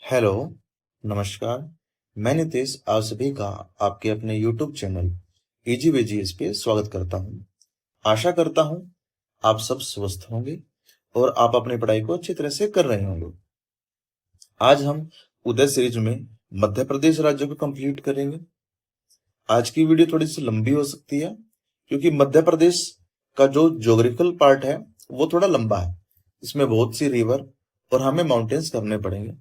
Hello, नमस्कार। मैं नितेश आप सभी का आपके अपने YouTube channel easy way GS पे स्वागत करता हूँ। आशा करता हूँ आप सब स्वस्थ होंगे और आप अपनी पढ़ाई को अच्छी तरह से कर रहे होंगे। आज हम उदय सीरीज में मध्य प्रदेश राज्य को कंप्लीट करेंगे। आज की वीडियो थोड़ी सी लंबी हो सकती है क्योंकि मध्य प्रदेश का जो ज्योग्राफिकल पार्ट है वो थोड़ा लंबा है। इसमें बहुत सी रिवर और हमें माउंटेन्स करने पड़ेंगे।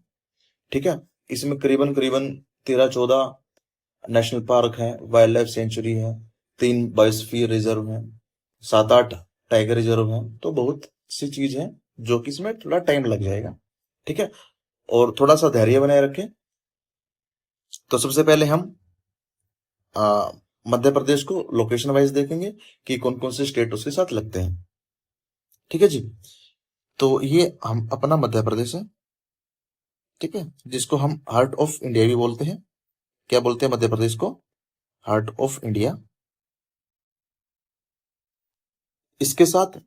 ठीक है, इसमें करीबन करीबन 13-14 नेशनल पार्क है, वाइल्ड लाइफ सेंचुरी है, 3 बायोस्फीयर रिजर्व है, 7-8 टाइगर रिजर्व है। तो बहुत सी चीज है जो कि इसमें थोड़ा टाइम लग जाएगा। ठीक है, और थोड़ा सा धैर्य बनाए रखें। तो सबसे पहले हम आ, मध्य प्रदेश को लोकेशन वाइज देखेंगे कि कौन कौन से स्टेट उसके साथ लगते हैं। ठीक है जी, तो ये हम अपना मध्य प्रदेश है। ठीक है, जिसको हम हार्ट ऑफ इंडिया भी बोलते हैं। क्या बोलते हैं मध्य प्रदेश को? Heart of India. इसके साथ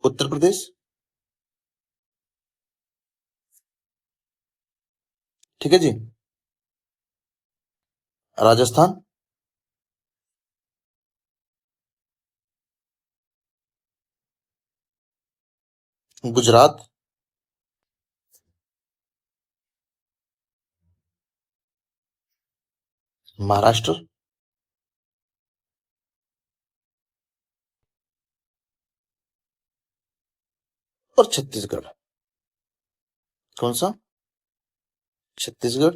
उत्तर प्रदेश। ठीक है जी, राजस्थान, गुजरात, महाराष्ट्र और छत्तीसगढ़। कौन सा? छत्तीसगढ़।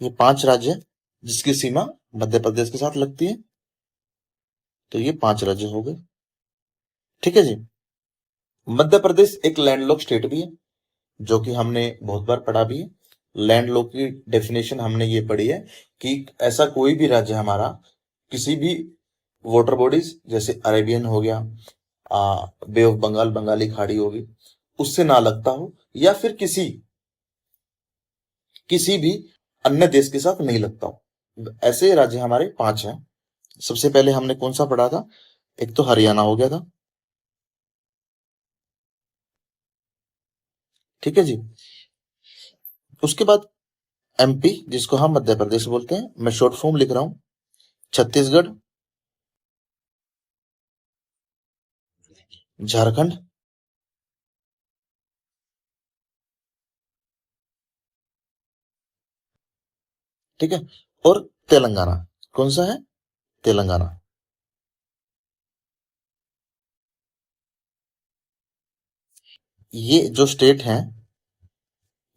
ये 5 राज्य हैं जिसकी सीमा मध्य प्रदेश के साथ लगती है। तो ये 5 राज्य हो गए। ठीक है जी, मध्य प्रदेश एक लैंडलॉक स्टेट भी है जो कि हमने बहुत बार पढ़ा भी है। लैंडलॉक की डेफिनेशन हमने ये पढ़ी है कि ऐसा कोई भी राज्य हमारा किसी भी वाटर बॉडीज जैसे अरेबियन हो गया, बे ऑफ बंगाल, बंगाली खाड़ी होगी, उससे ना लगता हो, या फिर किसी भी अन्य देश के साथ नहीं लगता हो। ऐसे राज्य हमारे 5 हैं। सबसे पहले हमने कौन सा पढ़ा था? एक तो हरियाणा हो गया था। ठीक है जी, उसके बाद एमपी, जिसको हम मध्य प्रदेश बोलते हैं, मैं शॉर्ट फॉर्म लिख रहा हूं। छत्तीसगढ़, झारखंड, ठीक है, और तेलंगाना। कौन सा है? तेलंगाना। ये जो स्टेट हैं,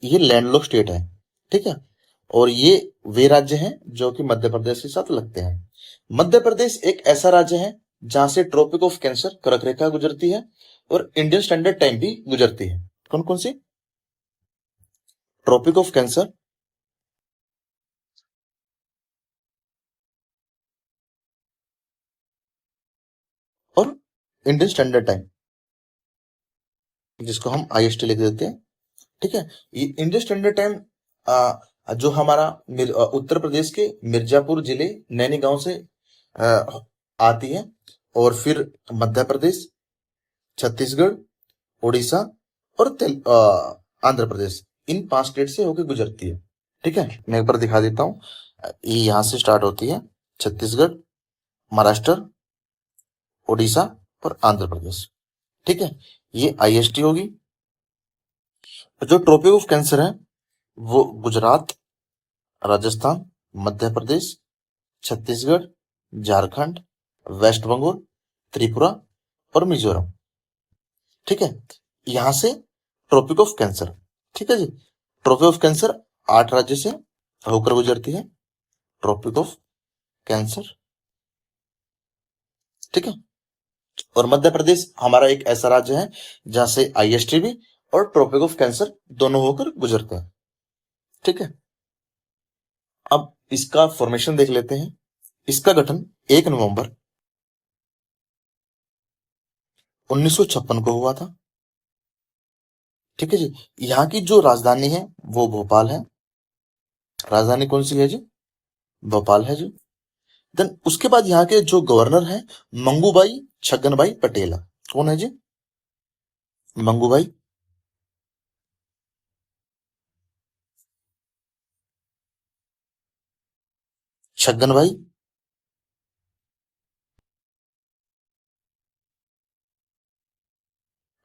ये लैंडलॉक स्टेट है। ठीक है, और ये वे राज्य हैं जो कि मध्य प्रदेश के साथ लगते हैं। मध्य प्रदेश एक ऐसा राज्य है जहां से ट्रॉपिक ऑफ कैंसर कर्क रेखा गुजरती है और इंडियन स्टैंडर्ड टाइम भी गुजरती है। कौन कौन सी? ट्रॉपिक ऑफ कैंसर और इंडियन स्टैंडर्ड टाइम, जिसको हम आईएसटी लिख देते हैं। ठीक है, ये इंडियन स्टैंडर्ड टाइम जो हमारा उत्तर प्रदेश के मिर्जापुर जिले नैनी गांव से आ, आती है, और फिर मध्य प्रदेश, छत्तीसगढ़, उड़ीसा और आंध्र प्रदेश, इन 5 स्टेट से होकर गुजरती है। ठीक है, मैं एक बार दिखा देता हूँ। ये यहाँ से स्टार्ट होती है, छत्तीसगढ़, महाराष्ट्र, उड़ीसा और आंध्र प्रदेश। ठीक है, ये आईएसटी होगी। जो ट्रॉपिक ऑफ कैंसर है वो गुजरात, राजस्थान, मध्य प्रदेश, छत्तीसगढ़, झारखंड, वेस्ट बंगाल, त्रिपुरा और मिजोरम। ठीक है, यहां से ट्रॉपिक ऑफ कैंसर। ठीक है जी, ट्रॉपिक ऑफ कैंसर 8 राज्य से होकर गुजरती है। Tropic of cancer. ठीक है, और मध्य प्रदेश हमारा एक ऐसा राज्य है जहां से आईएसटी भी और ट्रॉपिक ऑफ कैंसर दोनों होकर गुजरते हैं। ठीक है, अब इसका फॉर्मेशन देख लेते हैं। इसका गठन 1 नवंबर 1956 को हुआ था। ठीक है जी, यहाँ की जो राजधानी है वो भोपाल है। राजधानी कौन सी है जी? भोपाल है जी। देन उसके बाद यहाँ के जो गवर्नर हैं, मंगूबाई छगनभाई पटेल। कौन है जी? मंगूबाई छगन भाई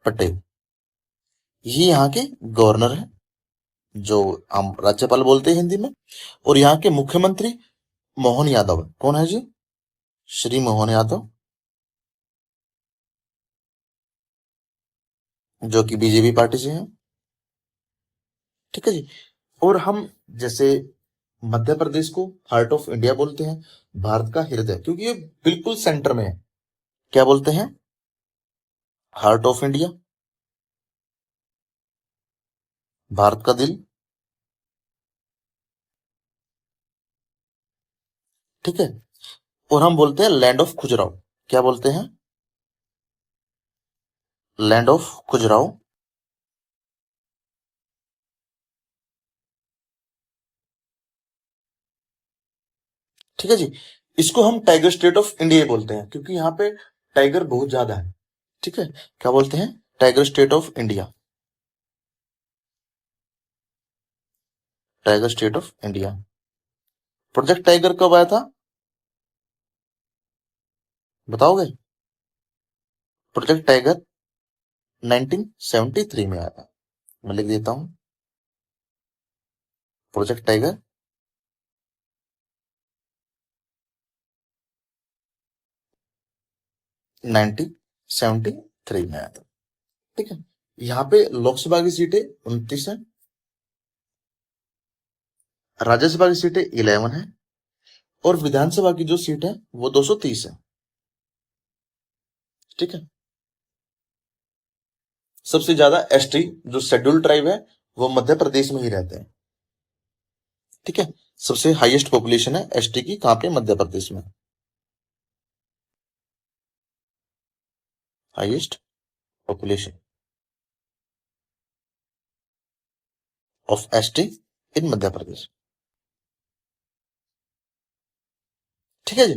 पटेल, ये यहाँ के गवर्नर हैं, जो हम राज्यपाल बोलते हैं हिंदी में। और यहाँ के मुख्यमंत्री मोहन यादव है। कौन है जी? श्री मोहन यादव, जो कि बीजेपी पार्टी से हैं। ठीक है जी। और हम जैसे मध्य प्रदेश को हार्ट ऑफ इंडिया बोलते हैं, भारत का हृदय, क्योंकि ये बिल्कुल सेंटर में है। क्या बोलते हैं? हार्ट ऑफ इंडिया, भारत का दिल। ठीक है। और हम बोलते हैं लैंड ऑफ खुजराहो। क्या बोलते हैं? Land of Khajuraho. ठीक है जी। इसको हम टाइगर स्टेट ऑफ इंडिया बोलते हैं, क्योंकि यहाँ पे टाइगर बहुत ज्यादा है। ठीक है। क्या बोलते हैं? Tiger state of India, tiger state of India. Project tiger कब आया था, बताओगे? प्रोजेक्ट टाइगर 1973 में आया था। मैं लिख देता हूं, प्रोजेक्ट टाइगर 1973 में आया था। ठीक है। यहाँ पे लोकसभा की सीटें 29 है, राज्यसभा की सीटें 11 है, और विधानसभा की जो सीट है वो 230 है। ठीक है। सबसे ज्यादा एसटी, जो शेड्यूल्ड ट्राइब है, वो मध्य प्रदेश में ही रहते हैं। ठीक है। सबसे हाईएस्ट पॉपुलेशन है एसटी की, कहां पे? मध्य प्रदेश में। हाईएस्ट पॉपुलेशन ऑफ एसटी इन मध्य प्रदेश। ठीक है जी।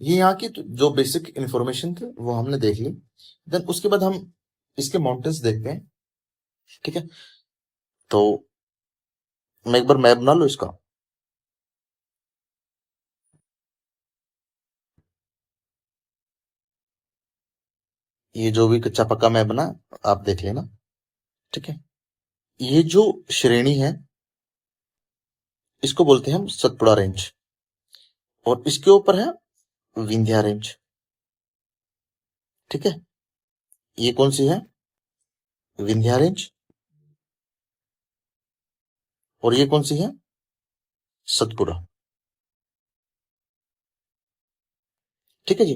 ये यहाँ की जो बेसिक इंफॉर्मेशन थी वो हमने देख ली। देन उसके बाद हम इसके माउंटेन्स देखते हैं। ठीक है। तो मैं एक बार मैप बना लो इसका। ये जो भी कच्चा पक्का मैप बना, आप देख लेना। ठीक है। ये जो श्रेणी है, इसको बोलते हैं हम सतपुड़ा रेंज, और इसके ऊपर है विंध्या रेंज। ठीक है। ये कौन सी है? विंध्या रेंज। और ये कौन सी है? सतपुड़ा। ठीक है जी।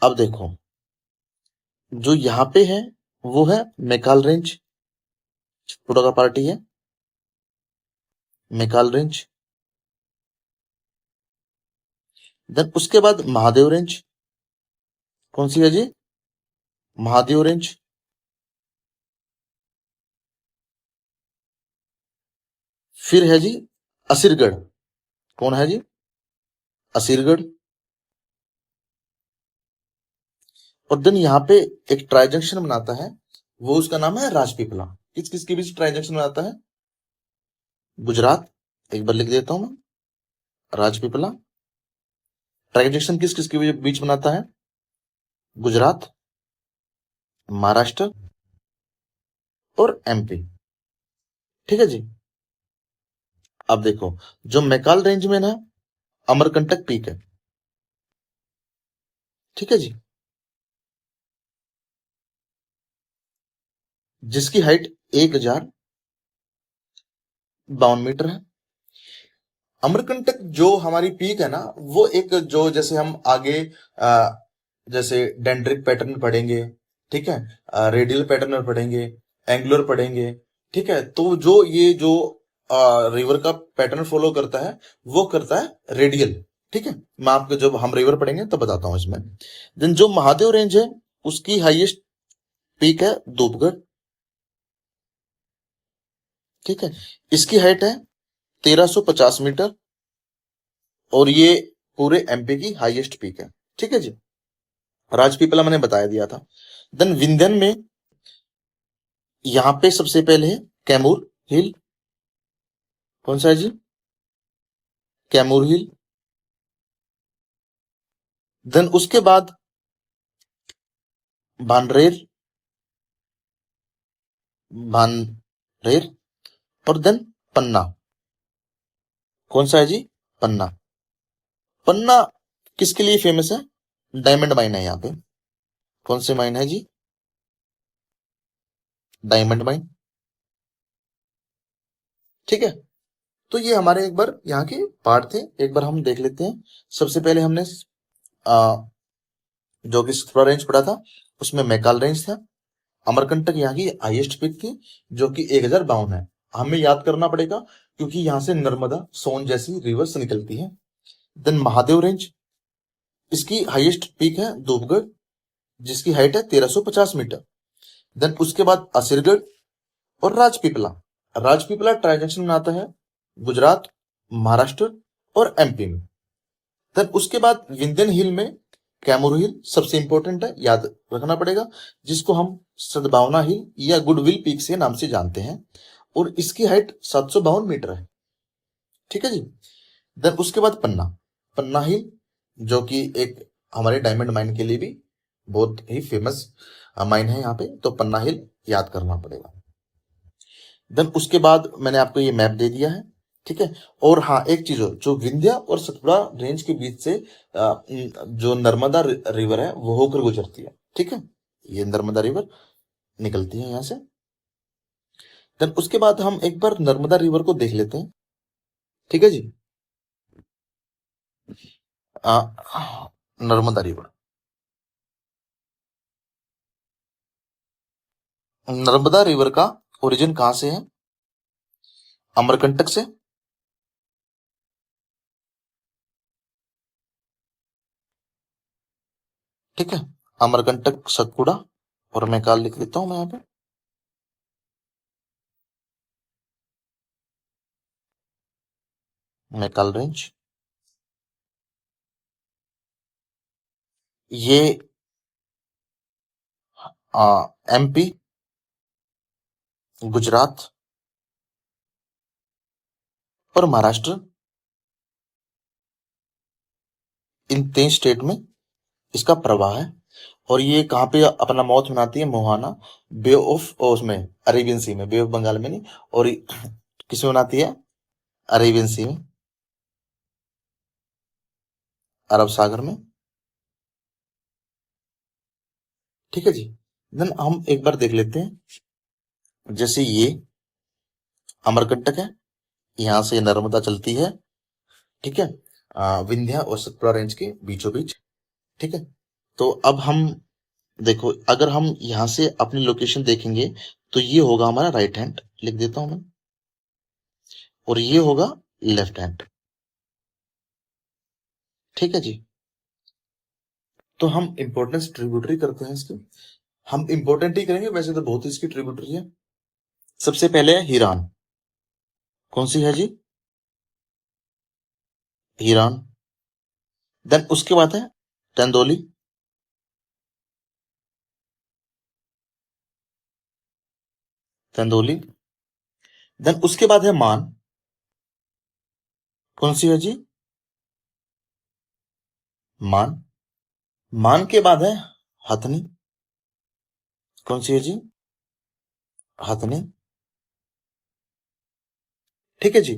अब देखो, जो यहाँ पे है वो है मैकाल रेंज, सतपुड़ा का पार्टी है मैकाल रेंज। देन उसके बाद महादेव रेंज। कौन सी है जी? महादेव रेंज। फिर है जी असीरगढ़। कौन है जी? असीरगढ़। और देन यहाँ पे एक ट्राई जंक्शन बनाता है, वो उसका नाम है राजपीपला। किस किस के बीच ट्राई जंक्शन बनाता है? गुजरात, एक बार लिख देता हूं मैं, राजपीपला। ट्राई जंक्शन किस किस के बीच बनाता है? गुजरात, महाराष्ट्र और एमपी। ठीक है जी। अब देखो, जो मैकाल रेंज में ना अमरकंटक पीक है। ठीक है जी। जिसकी हाइट 1052 मीटर है। अमरकंटक जो हमारी पीक है ना, वो एक जो जैसे हम आगे आ, जैसे डेंड्रिक पैटर्न पढ़ेंगे, ठीक है, रेडियल पैटर्न पढ़ेंगे, एंगुलर पढ़ेंगे। ठीक है। तो जो ये जो रिवर का पैटर्न फॉलो करता है, वो करता है रेडियल। ठीक है। मैं आपको जब हम रिवर पढ़ेंगे तब बताता हूं इसमें। देन जो महादेव रेंज है, उसकी हाईएस्ट पीक है धूपगढ़। ठीक है। इसकी हाइट है 1350 मीटर, और ये पूरे एमपी की हाईएस्ट पीक है। ठीक है जी। राजपीपला मैंने बताया दिया था। देन विंध्यन में यहां पे सबसे पहले है कैमूर हिल। कौन सा है जी? कैमूर हिल, देन उसके बाद भानरेर, भानरेर, और देन पन्ना। कौन सा है जी? पन्ना। पन्ना किसके लिए फेमस है? डायमंड माइन है यहाँ पे। कौन से माइन है जी? Diamond mine. ठीक है, तो ये हमारे एक बार यहाँ के पार्ट थे, एक बार हम देख लेते हैं। सबसे पहले हमने आ, जो कि सतपुड़ा रेंज पड़ा था, उसमें मैकाल रेंज था। अमरकंटक यहाँ की हाईएस्ट पीक थी, जो कि 1052 है। हमें याद करना पड़ेगा क्योंकि यहाँ से नर्मदा, सोन जैसी रिवर्स निकलती है। देन महादेव रेंज, इसकी हाईएस्ट पीक है धूपगढ़, जिसकी हाइट है 1350 मीटर। देन उसके बाद असिरगढ़ और राजपीपला। राजपीपला ट्रांजैक्शन में आता है गुजरात, महाराष्ट्र और एमपी में। देन उसके बाद विंध्यन हिल में कैमूर हिल सबसे इंपॉर्टेंट है, याद रखना पड़ेगा, जिसको हम सद्भावना हिल या गुडविल पीक से नाम से जानते हैं, और इसकी हाइट 752 मीटर है। ठीक है जी। देन उसके बाद पन्ना, पन्ना हिल, जो कि एक हमारे डायमंड माइन के लिए भी बहुत ही फेमस माइन है यहाँ पे, तो पन्ना हिल याद करना पड़ेगा। देन उसके बाद मैंने आपको ये मैप दे दिया है। ठीक है, और हाँ एक चीज और, जो विंध्या और सतपुड़ा रेंज के बीच से जो नर्मदा रिवर है वो होकर गुजरती है। ठीक है, ये नर्मदा रिवर निकलती है यहाँ से। देन उसके बाद हम एक बार नर्मदा रिवर को देख लेते हैं। ठीक है जी। आ, नर्मदा रिवर, नर्मदा रिवर का ओरिजिन कहाँ से है? अमरकंटक से। ठीक है, अमरकंटक, सतपुड़ा, और मैकाल लिख देता हूं मैं यहाँ पे। मैकाल रेंज, ये एमपी, गुजरात और महाराष्ट्र, इन 3 स्टेट में इसका प्रवाह है। और ये कहाँ पे अपना मौत बनाती है? मोहाना, बे ऑफ, उसमें अरेबियन सी में, बे ऑफ बंगाल में नहीं, और किसमें बनाती है? अरेबियन सी में, अरब सागर में। ठीक है जी। देन हम एक बार देख लेते हैं, जैसे ये अमरकंटक है, यहाँ से नर्मदा चलती है। ठीक है, विंध्या और सतपुड़ा रेंज के बीचों बीच। ठीक है, तो अब हम देखो, अगर हम यहाँ से अपनी लोकेशन देखेंगे तो ये होगा हमारा राइट हैंड, लिख देता हूं मैं, और ये होगा लेफ्ट हैंड। ठीक है जी। तो हम इंपॉर्टेंस ट्रिब्यूटरी करते हैं इसकी। हम इंपॉर्टेंट ही करेंगे, वैसे तो बहुत इसकी ट्रिब्यूटरी है। सबसे पहले है हीरान। कौन सी है जी? हीरान। देन उसके बाद है तेंदोली। तेंदोली। देन उसके बाद है मान। कौन सी है जी? मान। मान के बाद है हथनी। कौन सी है जी? हथनी। ठीक है जी।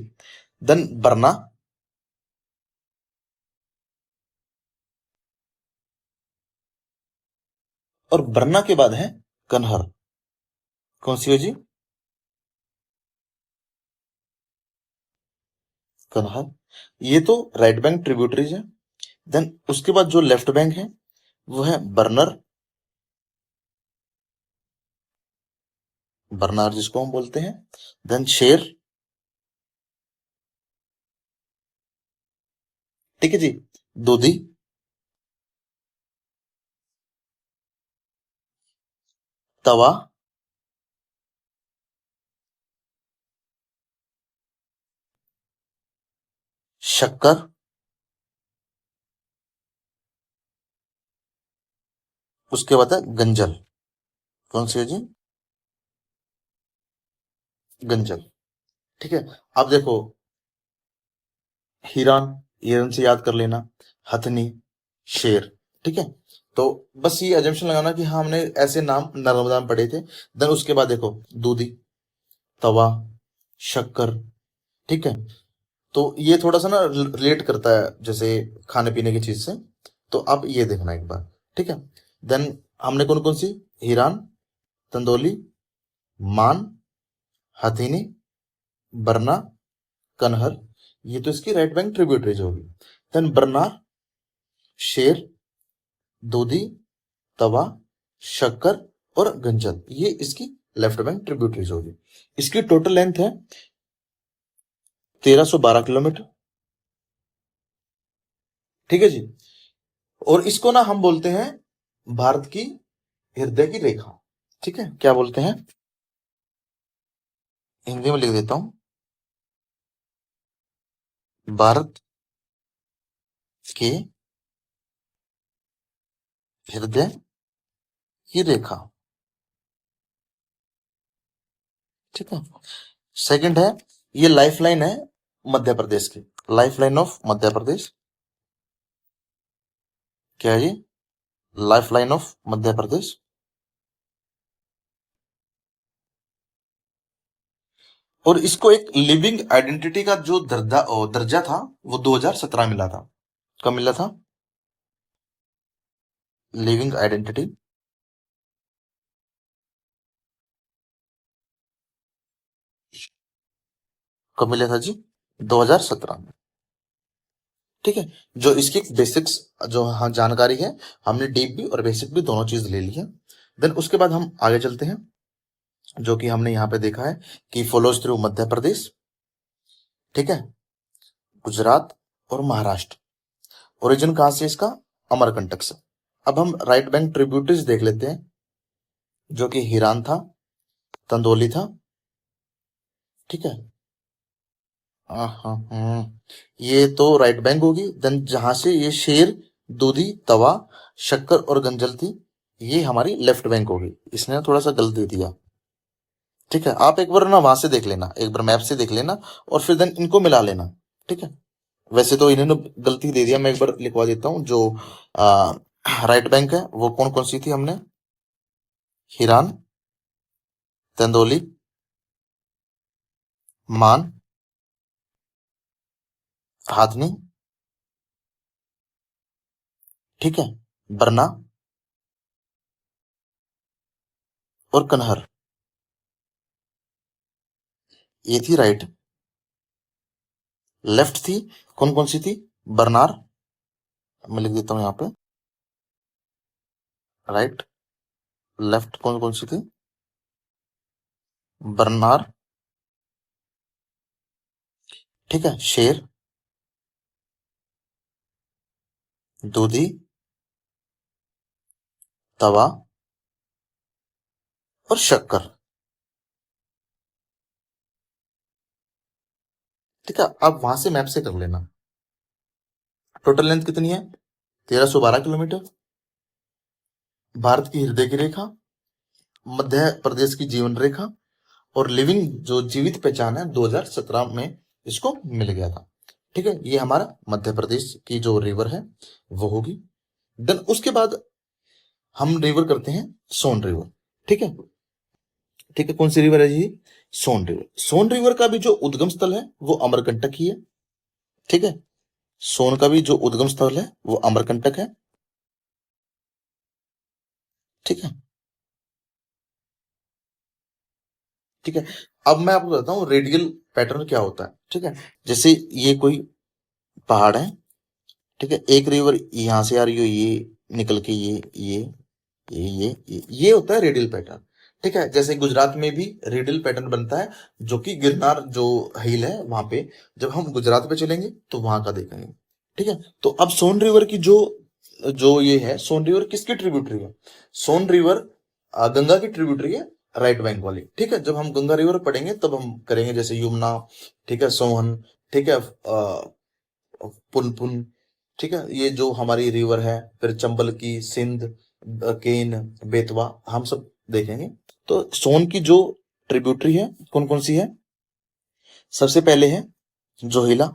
देन बरना। और बरना के बाद है कन्हर। कौन सी है जी? कन्हर। ये तो राइट बैंक ट्रिब्यूटरीज है। देन उसके बाद जो लेफ्ट बैंक है वो है बर्नर। बर्नार जिसको हम बोलते हैं। देन शेर। ठीक है जी। दूधी। तवा। शक्कर। उसके बाद है गंजल। कौन सी है जी? गंजल। ठीक है, अब देखो, हिरान, हिरन से याद कर लेना, हथनी, शेर। ठीक है, तो बस ये अजम्पशन लगाना कि हाँ हमने ऐसे नाम नर्मदा में पढ़े थे। देन उसके बाद देखो, दूधी, तवा, शक्कर। ठीक है, तो ये थोड़ा सा ना रिलेट करता है जैसे खाने पीने की चीज से, तो आप ये देखना एक बार। ठीक है, देन हमने कौन कौन सी, ईरान, तंदोली, मान, हथीनी, बरना, कनहर, ये तो इसकी राइट बैंक ट्रिब्यूटरीज होगी। देन बरनार, शेर, दूधी, तवा, शक्कर और गंजल, ये इसकी लेफ्ट बैंक ट्रिब्यूटरीज होगी। इसकी टोटल लेंथ है 1312 किलोमीटर। ठीक है जी, और इसको ना हम बोलते हैं भारत की हृदय की रेखा। ठीक है, क्या बोलते हैं, हिंदी में लिख देता हूं, भारत के हृदय की रेखा। ठीक है, सेकंड है, ये लाइफ लाइन है मध्य प्रदेश की, life line of Madhya Pradesh. क्या है ये, life line of Madhya Pradesh. और इसको एक लिविंग आइडेंटिटी का जो दर्जा था वो 2017 मिला था। कब मिला था, लिविंग आइडेंटिटी, कब मिला था जी, 2017 में। ठीक है, जो इसकी बेसिक्स जो हाँ जानकारी है, हमने डीप भी और बेसिक भी दोनों चीज ले ली है। देन उसके बाद हम आगे चलते हैं, जो कि हमने यहाँ पे देखा है कि फॉलोज थ्रू मध्य प्रदेश, ठीक है, गुजरात और महाराष्ट्र। ओरिजिन कहां से इसका, अमरकंटक से। अब हम राइट बैंक ट्रिब्यूटरीज देख लेते हैं, जो कि हिरान था, तंदोली था। ठीक है, हाँ हाँ ये तो राइट बैंक होगी। देन जहां से ये शेर, दूधी, तवा, शक्कर और गंजल थी, ये हमारी लेफ्ट बैंक होगी। इसने थोड़ा सा गलत दे दिया। ठीक है, आप एक बार ना वहां से देख लेना, एक बार मैप से देख लेना, और फिर देन इनको मिला लेना। ठीक है, वैसे तो इन्होंने गलती दे दिया, मैं एक बार लिखवा देता हूँ। जो राइट बैंक है वो कौन कौन सी थी, हमने हिरान, तेंदोली, मान, हाथनी, ठीक है, बरना और कनहर, ये थी राइट। लेफ्ट थी, कौन कौन सी थी, बरनार, मैं लिख देता हूं यहाँ पे, राइट। लेफ्ट कौन कौन सी थी, बरनार, ठीक है, शेर, दूधी, तवा और शक्कर। ठीक है, अब वहां से मैप से कर लेना। टोटल लेंथ कितनी है, 1312 किलोमीटर। भारत की हृदय की रेखा, मध्य प्रदेश की जीवन रेखा, और लिविंग जो जीवित पहचान है 2017 में इसको मिल गया था। ठीक है, ये हमारा मध्य प्रदेश की जो रिवर है वो होगी। देन उसके बाद हम रिवर करते हैं सोन रिवर। ठीक है, ठीक है, कौन सी रिवर है जी, सोन रिवर। सोन रिवर का भी जो उद्गम स्थल है वो अमरकंटक ही है। ठीक है, सोन का भी जो उद्गम स्थल है वो अमरकंटक है। ठीक है, ठीक है, अब मैं आपको बताता हूँ रेडियल पैटर्न क्या होता है। ठीक है, जैसे ये कोई पहाड़ है, ठीक है, एक रिवर यहां से आ रही हो, ये निकल के ये होता है रेडियल पैटर्न। ठीक है, जैसे गुजरात में भी रेडियल पैटर्न बनता है, जो कि गिरनार जो हिल है वहां पे, जब हम गुजरात पे चलेंगे तो वहां का देखेंगे। ठीक है, तो अब सोन रिवर की जो जो ये है, सोन रिवर किसकी ट्रिब्यूटरी है, सोन रिवर गंगा की ट्रिब्यूटरी है, राइट बैंक वाली। ठीक है, जब हम गंगा रिवर पढ़ेंगे तब हम करेंगे, जैसे यमुना, ठीक है, सोहन, ठीक है, पुनपुन। ठीक है, ये जो हमारी रिवर है, फिर चंबल की, सिंध, केन, बेतवा, हम सब देखेंगे। तो सोन की जो ट्रिब्यूटरी है कौन कौन सी है, सबसे पहले है जोहिला,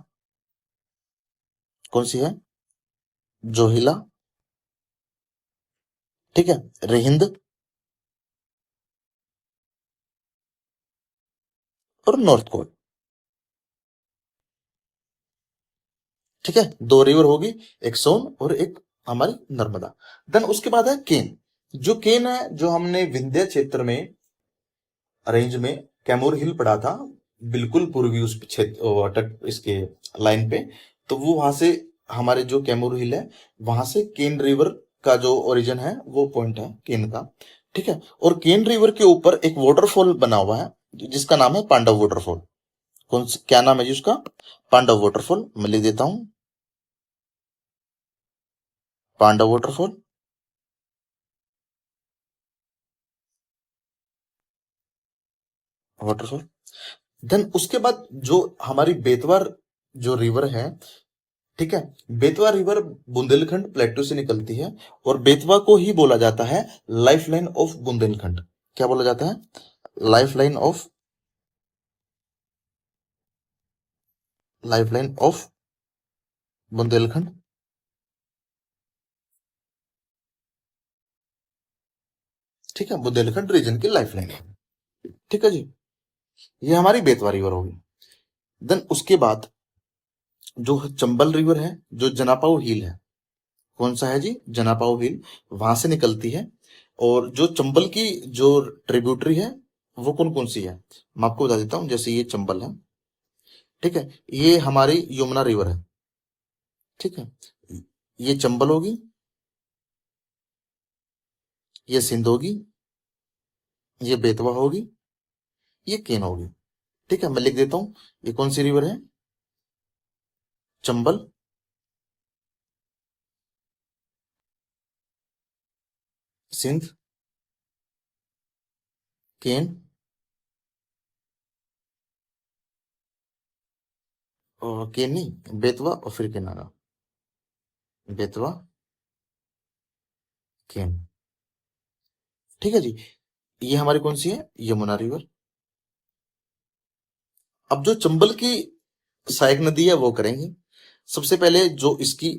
कौन सी है? जोहिला, ठीक है, रिहिंद और नॉर्थ कोट। ठीक है, दो रिवर होगी, एक सोन और एक हमारी नर्मदा। देन उसके बाद है केन। जो केन है, जो हमने विंध्य क्षेत्र में रेंज में कैमूर हिल पड़ा था, बिल्कुल पूर्वी उस क्षेत्र तट इसके लाइन पे, तो वो वहां से हमारे जो कैमूर हिल है, वहां से केन रिवर का जो ओरिजिन है वो पॉइंट है केन का। ठीक है, और केन रिवर के ऊपर एक वाटरफॉल बना हुआ है जिसका नाम है पांडव वाटरफॉल। क्या नाम है जी उसका? पांडव वाटरफॉल। मैं लिख देता हूँ, पांडव वाटरफॉल। वाटरफॉल। देन उसके बाद जो हमारी बेतवा जो रिवर है, ठीक है, बेतवा रिवर बुंदेलखंड प्लेटू से निकलती है, और बेतवा को ही बोला जाता है लाइफ लाइन ऑफ बुंदेलखंड। क्या बोला जाता है? Life line of, life line of Bundelkhand. ठीक है, बुंदेलखंड रीजन की लाइफ लाइन है। ठीक है जी, ये हमारी बेतवा रिवर होगी। देन उसके बाद जो चंबल रिवर है, जो जनापाव हिल है, कौन सा है जी? जनापाव हिल, वहां से निकलती है। और जो चंबल की जो ट्रिब्यूटरी है वो कौन कौन सी है, मैं आपको बता देता हूँ। जैसे ये चंबल है, ठीक है, ये हमारी यमुना रिवर है। ठीक है, ये चंबल होगी, ये सिंध होगी, ये बेतवा होगी, ये केन होगी। ठीक है, मैं लिख देता हूँ, ये कौन सी रिवर है? चंबल, सिंध, केन, और केन नहीं, बेतवा और फिर केन आगा। बेतवा, केन। ठीक है जी, ये हमारी कौन सी है? यमुना रिवर। अब जो चंबल की सहायक नदी है वो करेंगे। सबसे पहले जो इसकी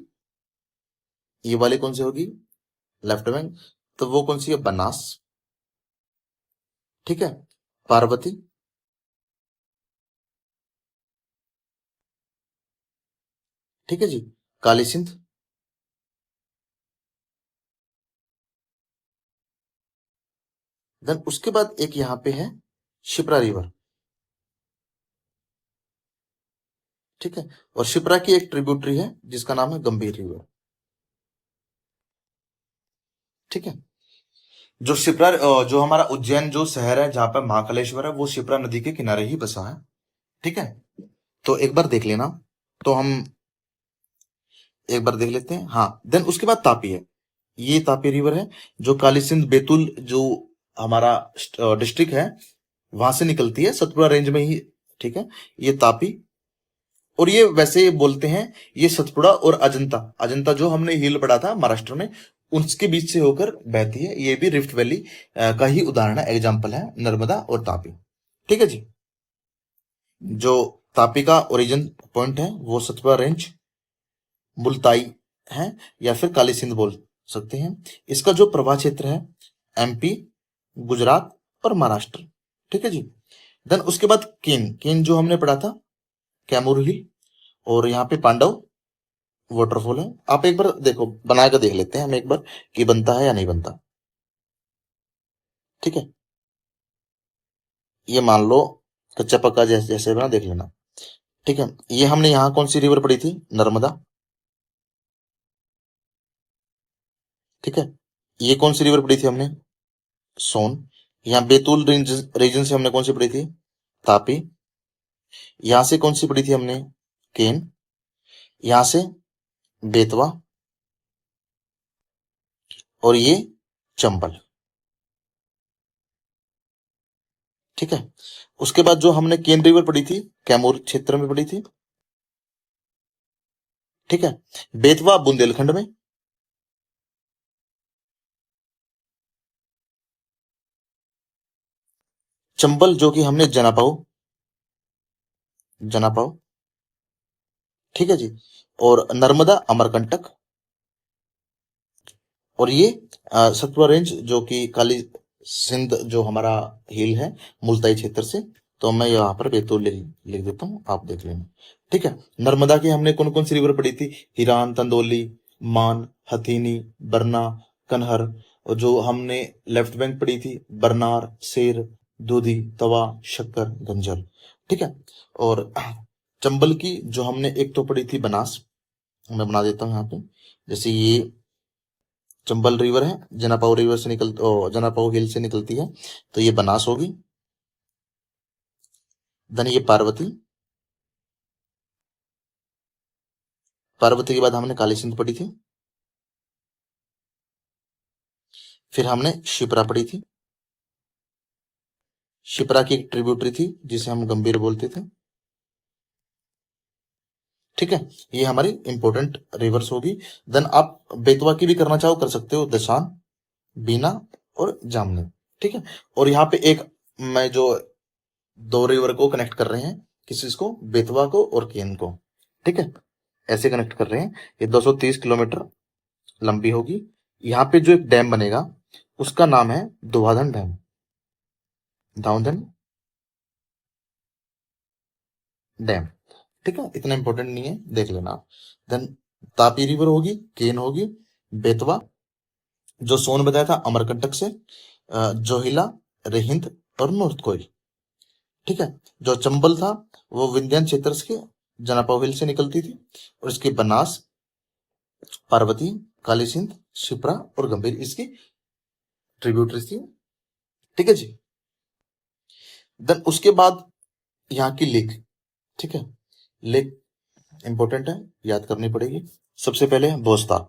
ये वाली कौन सी होगी? लेफ्ट बैंक, तो वो कौन सी है? बनास। ठीक है, पार्वती, ठीक है जी, काली सिंध। देन उसके बाद एक यहाँ पे है शिप्रा रिवर। ठीक है, और शिप्रा की एक ट्रिब्यूटरी है जिसका नाम है गंभीर रिवर। ठीक है, जो शिप्रा जो हमारा उज्जैन जो शहर है जहां पर महाकालेश्वर है, वो शिप्रा नदी के किनारे ही बसा है। ठीक है, तो एक बार देख लेना। तो हम एक बार देख लेते हैं। हाँ, देन उसके बाद तापी है। ये तापी रिवर है, जो काली सिंध बैतूल जो हमारा डिस्ट्रिक्ट है वहां से निकलती है, सतपुरा रेंज में ही। ठीक है, ये तापी। और ये वैसे बोलते हैं, ये सतपुड़ा और अजंता, अजंता जो हमने हिल पढ़ा था महाराष्ट्र में, उसके बीच से होकर बहती है। ये भी रिफ्ट वैली का ही उदाहरण है, एग्जाम्पल है नर्मदा और तापी। ठीक है जी, जो तापी का ओरिजिन पॉइंट है वो सतपुड़ा रेंज, मुल्ताई है, या फिर काली सिंध बोल सकते हैं। इसका जो प्रवाह क्षेत्र है एमपी, गुजरात और महाराष्ट्र। ठीक है जी, देन उसके बाद केन, केन जो हमने पढ़ा था कैमूर हिल, और यहाँ पे पांडव वाटरफॉल है। आप एक बार देखो, बना कर देख लेते हैं हम एक बार कि बनता है या नहीं बनता। ठीक है, ये मान लो कच्चा पक्का जैसे जैसे बना, देख लेना। ठीक है, ये हमने यहाँ कौन सी रिवर पढ़ी थी? नर्मदा। ठीक है, ये कौन सी रिवर पढ़ी थी हमने? सोन। यहाँ बैतूल रीजन से हमने कौन सी पढ़ी थी? तापी। यहाँ से कौन सी पढ़ी थी हमने? केन। यहाँ से बेतवा, और ये चंबल। ठीक है, उसके बाद जो हमने केन रिवर पढ़ी थी, कैमूर क्षेत्र में पढ़ी थी। ठीक है, बेतवा बुंदेलखंड में। चंबल जो कि हमने जनापाऊ, जनापाऊ। ठीक है जी, और नर्मदा अमरकंटक, और ये सतपुरा रेंज जो कि काली सिंध जो हमारा हिल है मुल्ताई क्षेत्र से। तो मैं यहाँ पर बैतूल लिख देता हूँ, आप देख लेना। ठीक है, नर्मदा की हमने कौन कौन सी रिवर पढ़ी थी? हिरान, तंदोली, मान, हथीनी, बरना, कनहर। और जो हमने लेफ्ट बैंक पढ़ी थी, बरनार, शेर, दूधी, तवा, शक्कर, गंजर। ठीक है, और चंबल की जो हमने एक तो पढ़ी थी बनास, मैं बना देता हूँ यहाँ पे। जैसे ये चंबल रिवर है, जनापाव रिवर से जनापाव हिल से निकलती है, तो ये बनास होगी। देन ये पार्वती, पार्वती के बाद हमने काली सिंध पढ़ी थी। फिर हमने शिप्रा पढ़ी थी। शिप्रा की एक ट्रिब्यूटरी थी जिसे हम गंभीर बोलते थे। ठीक है, ये हमारी इंपॉर्टेंट रिवर्स होगी। देन आप बेतवा की भी करना चाहो कर सकते हो, दशान, बीना और जामनी। ठीक है, और यहाँ पे एक मैं जो दो रिवर को कनेक्ट कर रहे हैं, किस चीज को? बेतवा को और केन को। ठीक है, ऐसे कनेक्ट कर रहे हैं। ये 230 किलोमीटर लंबी होगी। यहाँ पे जो एक डैम बनेगा उसका नाम है दोहाधन डैम, दाऊधन डैम। ठीक है, इतना इंपॉर्टेंट नहीं है, देख लेना आप। देन तापी रिवर होगी, केन होगी, बेतवा, जो सोन बताया था अमरकंटक से, जोहिला, रिहिंद और नॉर्थ कोयल। ठीक है, जो चंबल था वो विंध्यान क्षेत्र के जनापाव हिल से निकलती थी, और इसकी बनास, पार्वती, काली सिंध, शिप्रा और गंभीर इसकी ट्रिब्यूटरीज थी। ठीक है जी। देन उसके बाद यहाँ की लेक। ठीक है, लेक इंपॉर्टेंट है, याद करनी पड़ेगी। सबसे पहले है भोस्ताल।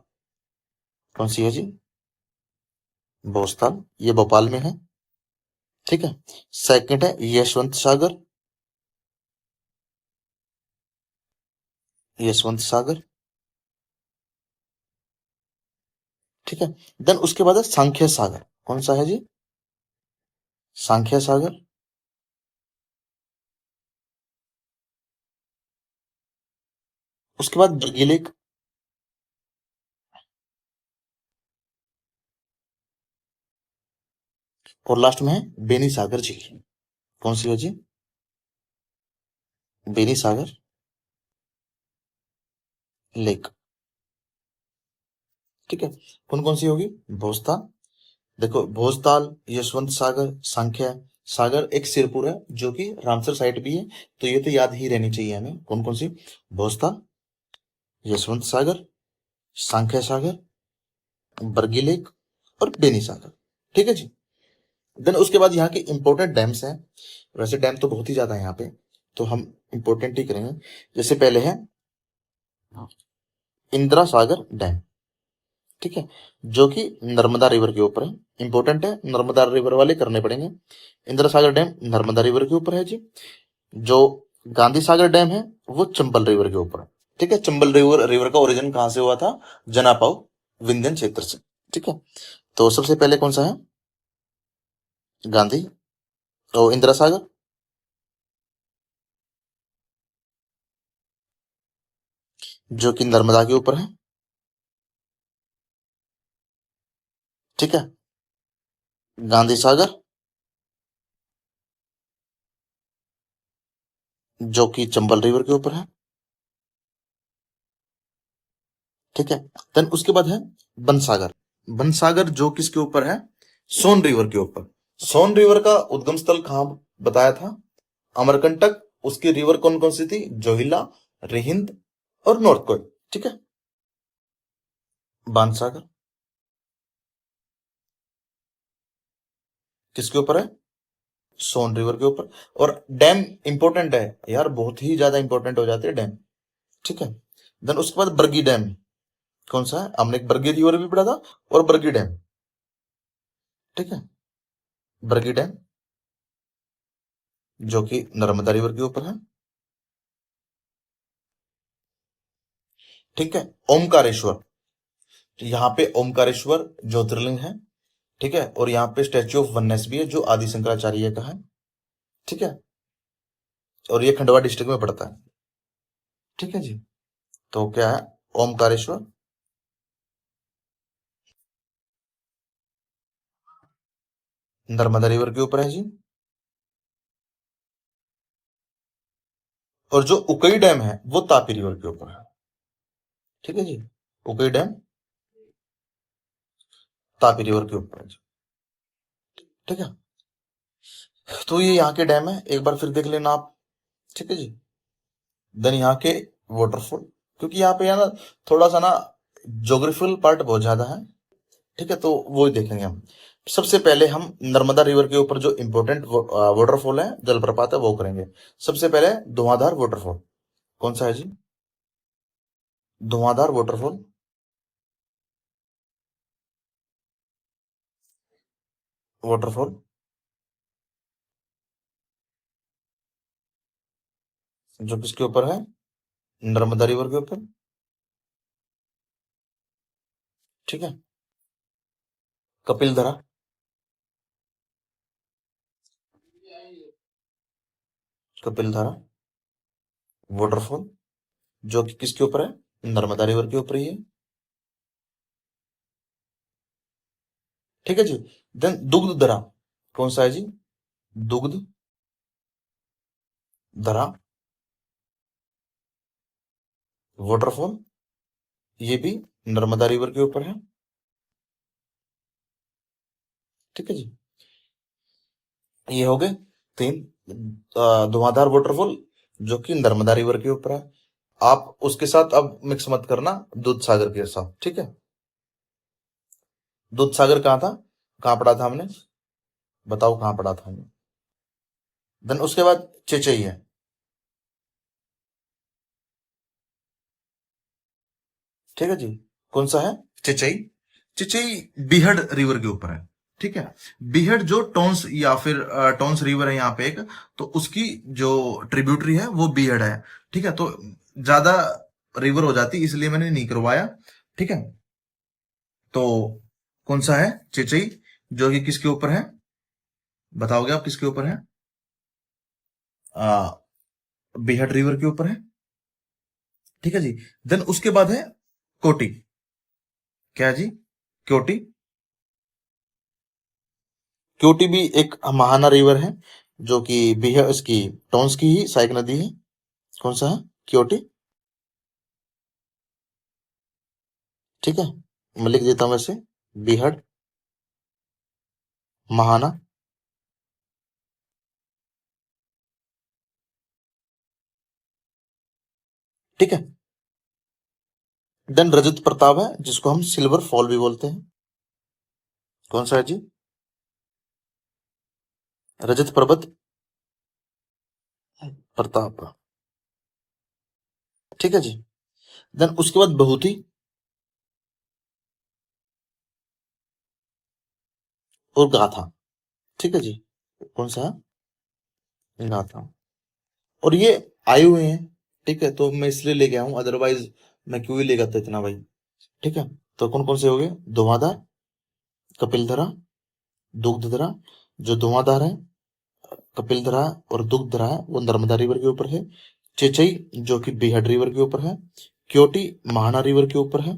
कौन सी है जी? भोस्ताल, ये भोपाल में है। ठीक है, सेकंड है यशवंत सागर, यशवंत सागर। ठीक है, देन उसके बाद है सांख्य सागर। कौन सा है जी? सांख्य सागर। उसके बाद बर्गी लेक, और लास्ट में है बेनी सागर झील। कौन सी है जी? बेनी सागर लेक। ठीक है, कौन कौन सी होगी? भोस्ताल, देखो भोजताल, यशवंत सागर, सांख्या सागर, एक सिरपुर है जो कि रामसर साइट भी है, तो ये तो याद ही रहनी चाहिए हमें। कौन कौन सी? भोजताल, यशवंत सागर, सांख्या सागर, बरगी लेक और बेनी सागर। ठीक है जी। देन उसके बाद यहाँ के इंपॉर्टेंट डैम्स हैं। वैसे डैम तो बहुत ही ज्यादा है यहाँ पे, तो हम इंपॉर्टेंट ही करेंगे। जैसे पहले है इंदिरा सागर डैम। ठीक है, जो कि नर्मदा रिवर के ऊपर है, इंपॉर्टेंट है, नर्मदा रिवर वाले करने पड़ेंगे। इंदिरा सागर डैम नर्मदा रिवर के ऊपर है जी। जो गांधी सागर डैम है वो चंबल रिवर के ऊपर है। ठीक है, चंबल रिवर का ओरिजिन कहां से हुआ था? जनापाव विंध्यन क्षेत्र से। ठीक है, तो सबसे पहले कौन सा है? गांधी, तो इंदिरा सागर, जो कि नर्मदा के ऊपर है। ठीक है, गांधी सागर, जो कि चंबल रिवर के ऊपर है। ठीक है, देन उसके बाद है बनसागर। बनसागर जो किसके ऊपर है? सोन रिवर के ऊपर। सोन रिवर का उद्गम स्थल कहां बताया था? अमरकंटक। उसकी रिवर कौन कौन सी थी? जोहिला, रिहिंद और नॉर्थ कोयल। ठीक है, बाणसागर किसके ऊपर है? सोन रिवर के ऊपर। और डैम इंपॉर्टेंट है यार, बहुत ही ज्यादा इंपॉर्टेंट हो जाते हैं डैम। ठीक है, देन उसके बाद बरगी डैम। कौन सा है? हमने एक बरगी रिवर भी पढ़ा था, और बरगी डैम। ठीक है, बरगी डैम जो कि नर्मदा रिवर के ऊपर है। ठीक है, ओमकारेश्वर, यहाँ पे ओमकारेश्वर ज्योतिर्लिंग है। ठीक है, और यहाँ पे स्टैच्यू ऑफ वननेस भी है जो आदि शंकराचार्य का है। ठीक है, और ये खंडवा डिस्ट्रिक्ट में पड़ता है। ठीक है जी। तो क्या है, ओमकारेश्वर। नर्मदा रिवर के ऊपर है जी। और जो उकई डैम है वो तापी रिवर के ऊपर है। ठीक है जी। उकई डैम तापी रिवर के ऊपर है जी। ठीक है। तो ये यहाँ के डैम है, एक बार फिर देख लेना आप। ठीक है जी। देन यहाँ के वाटरफॉल, क्योंकि यहाँ पे है ना थोड़ा सा ना ज्योग्राफिकल पार्ट बहुत ज्यादा है। ठीक है, तो वो ही देखेंगे हम। सबसे पहले हम नर्मदा रिवर के ऊपर जो इम्पोर्टेंट वाटरफॉल है, जलप्रपात है, वो करेंगे। सबसे पहले धुआंधार वाटरफॉल। कौन सा है जी? धुआंधार वाटरफॉल। वाटरफॉल जो किसके ऊपर है? नर्मदा रिवर के ऊपर। ठीक है। कपिल धरा। कपिल धारा वाटरफॉल जो कि किसके ऊपर है? नर्मदा रिवर के ऊपर ही है। ठीक है जी। देन दुग्ध धरा। कौन सा है जी? दुग्ध धरा वाटरफॉल, ये भी नर्मदा रिवर के ऊपर है। ठीक है जी। ये हो गए तीन धुआंधार वाटरफॉल जो कि नर्मदा रिवर के ऊपर है। आप उसके साथ अब मिक्स मत करना दूध सागर के साथ। ठीक है। दूध सागर कहाँ था, कहाँ पढ़ा था हमने? बताओ कहाँ पढ़ा था हमने? देन उसके बाद चेचई है। ठीक है जी। कौन सा है? चेचई। चेचई बीहड़ रिवर के ऊपर है। ठीक है। बीहड़ जो टोंस या फिर टोंस रिवर है यहाँ पे एक, तो उसकी जो ट्रिब्यूटरी है वो बीहड़ है। ठीक है, तो ज्यादा रिवर हो जाती इसलिए मैंने नहीं करवाया। ठीक है। तो कौन सा है? चेचई जो कि किसके ऊपर है? बताओगे आप किसके ऊपर है? आ, बीहड़ रिवर के ऊपर है। ठीक है जी। देन उसके बाद है कोटी। क्या है जी? क्योटी। क्योटी भी एक महाना रिवर है जो कि बिहार इसकी टोंस की ही सहायक नदी है। कौन सा है? क्योटी। ठीक है, मैं लिख देता हूं वैसे। बिहड़ महाना। ठीक है। देन रजत प्रताप है जिसको हम सिल्वर फॉल भी बोलते हैं। कौन सा है जी? रजत पर्वत प्रताप। ठीक है जी। देन उसके बाद बहुती और गाथा। ठीक है जी। कौन सा है? गाथा। और ये आए हुए हैं। ठीक है, तो मैं इसलिए लेके आया हूं, अदरवाइज मैं क्यों ही लेगा था इतना भाई। ठीक है। तो कौन कौन से हो गए? धुआंधार, कपिलधरा, दुग्धधरा। जो धुआंधार है, कपिलधरा और दुग्धधरा है वो नर्मदा रिवर के ऊपर है। चेचई जो कि बीहड़ रिवर के ऊपर है। क्योटी महाना रिवर के ऊपर है।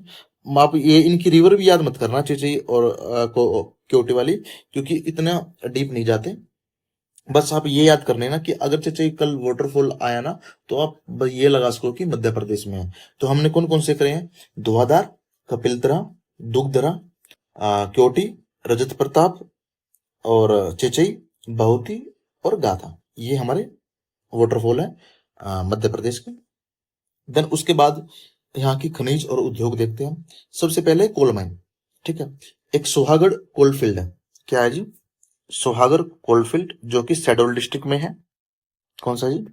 आप ये इनकी रिवर भी याद मत करना, चेचई और क्योटी वाली, क्योंकि इतना डीप नहीं जाते। बस आप ये याद करने ना कि अगर चेचई कल वाटरफॉल आया ना, तो आप बस ये लगा सको कि मध्य प्रदेश में है। तो हमने कौन कौन से करे हैं? धुआंधार, कपिलधरा, दुग्धधरा, क्योटी, रजत प्रताप और चेचई, बहुती और गाथा। ये हमारे वाटरफॉल है मध्य प्रदेश के। देन उसके बाद यहाँ की खनिज और उद्योग देखते हैं। सबसे पहले कोल माइन। ठीक है। एक सोहागढ़ कोलफील्ड है। क्या है जी? सोहागढ़ कोलफील्ड जो कि शहडोल डिस्ट्रिक्ट में है। कौन सा जी?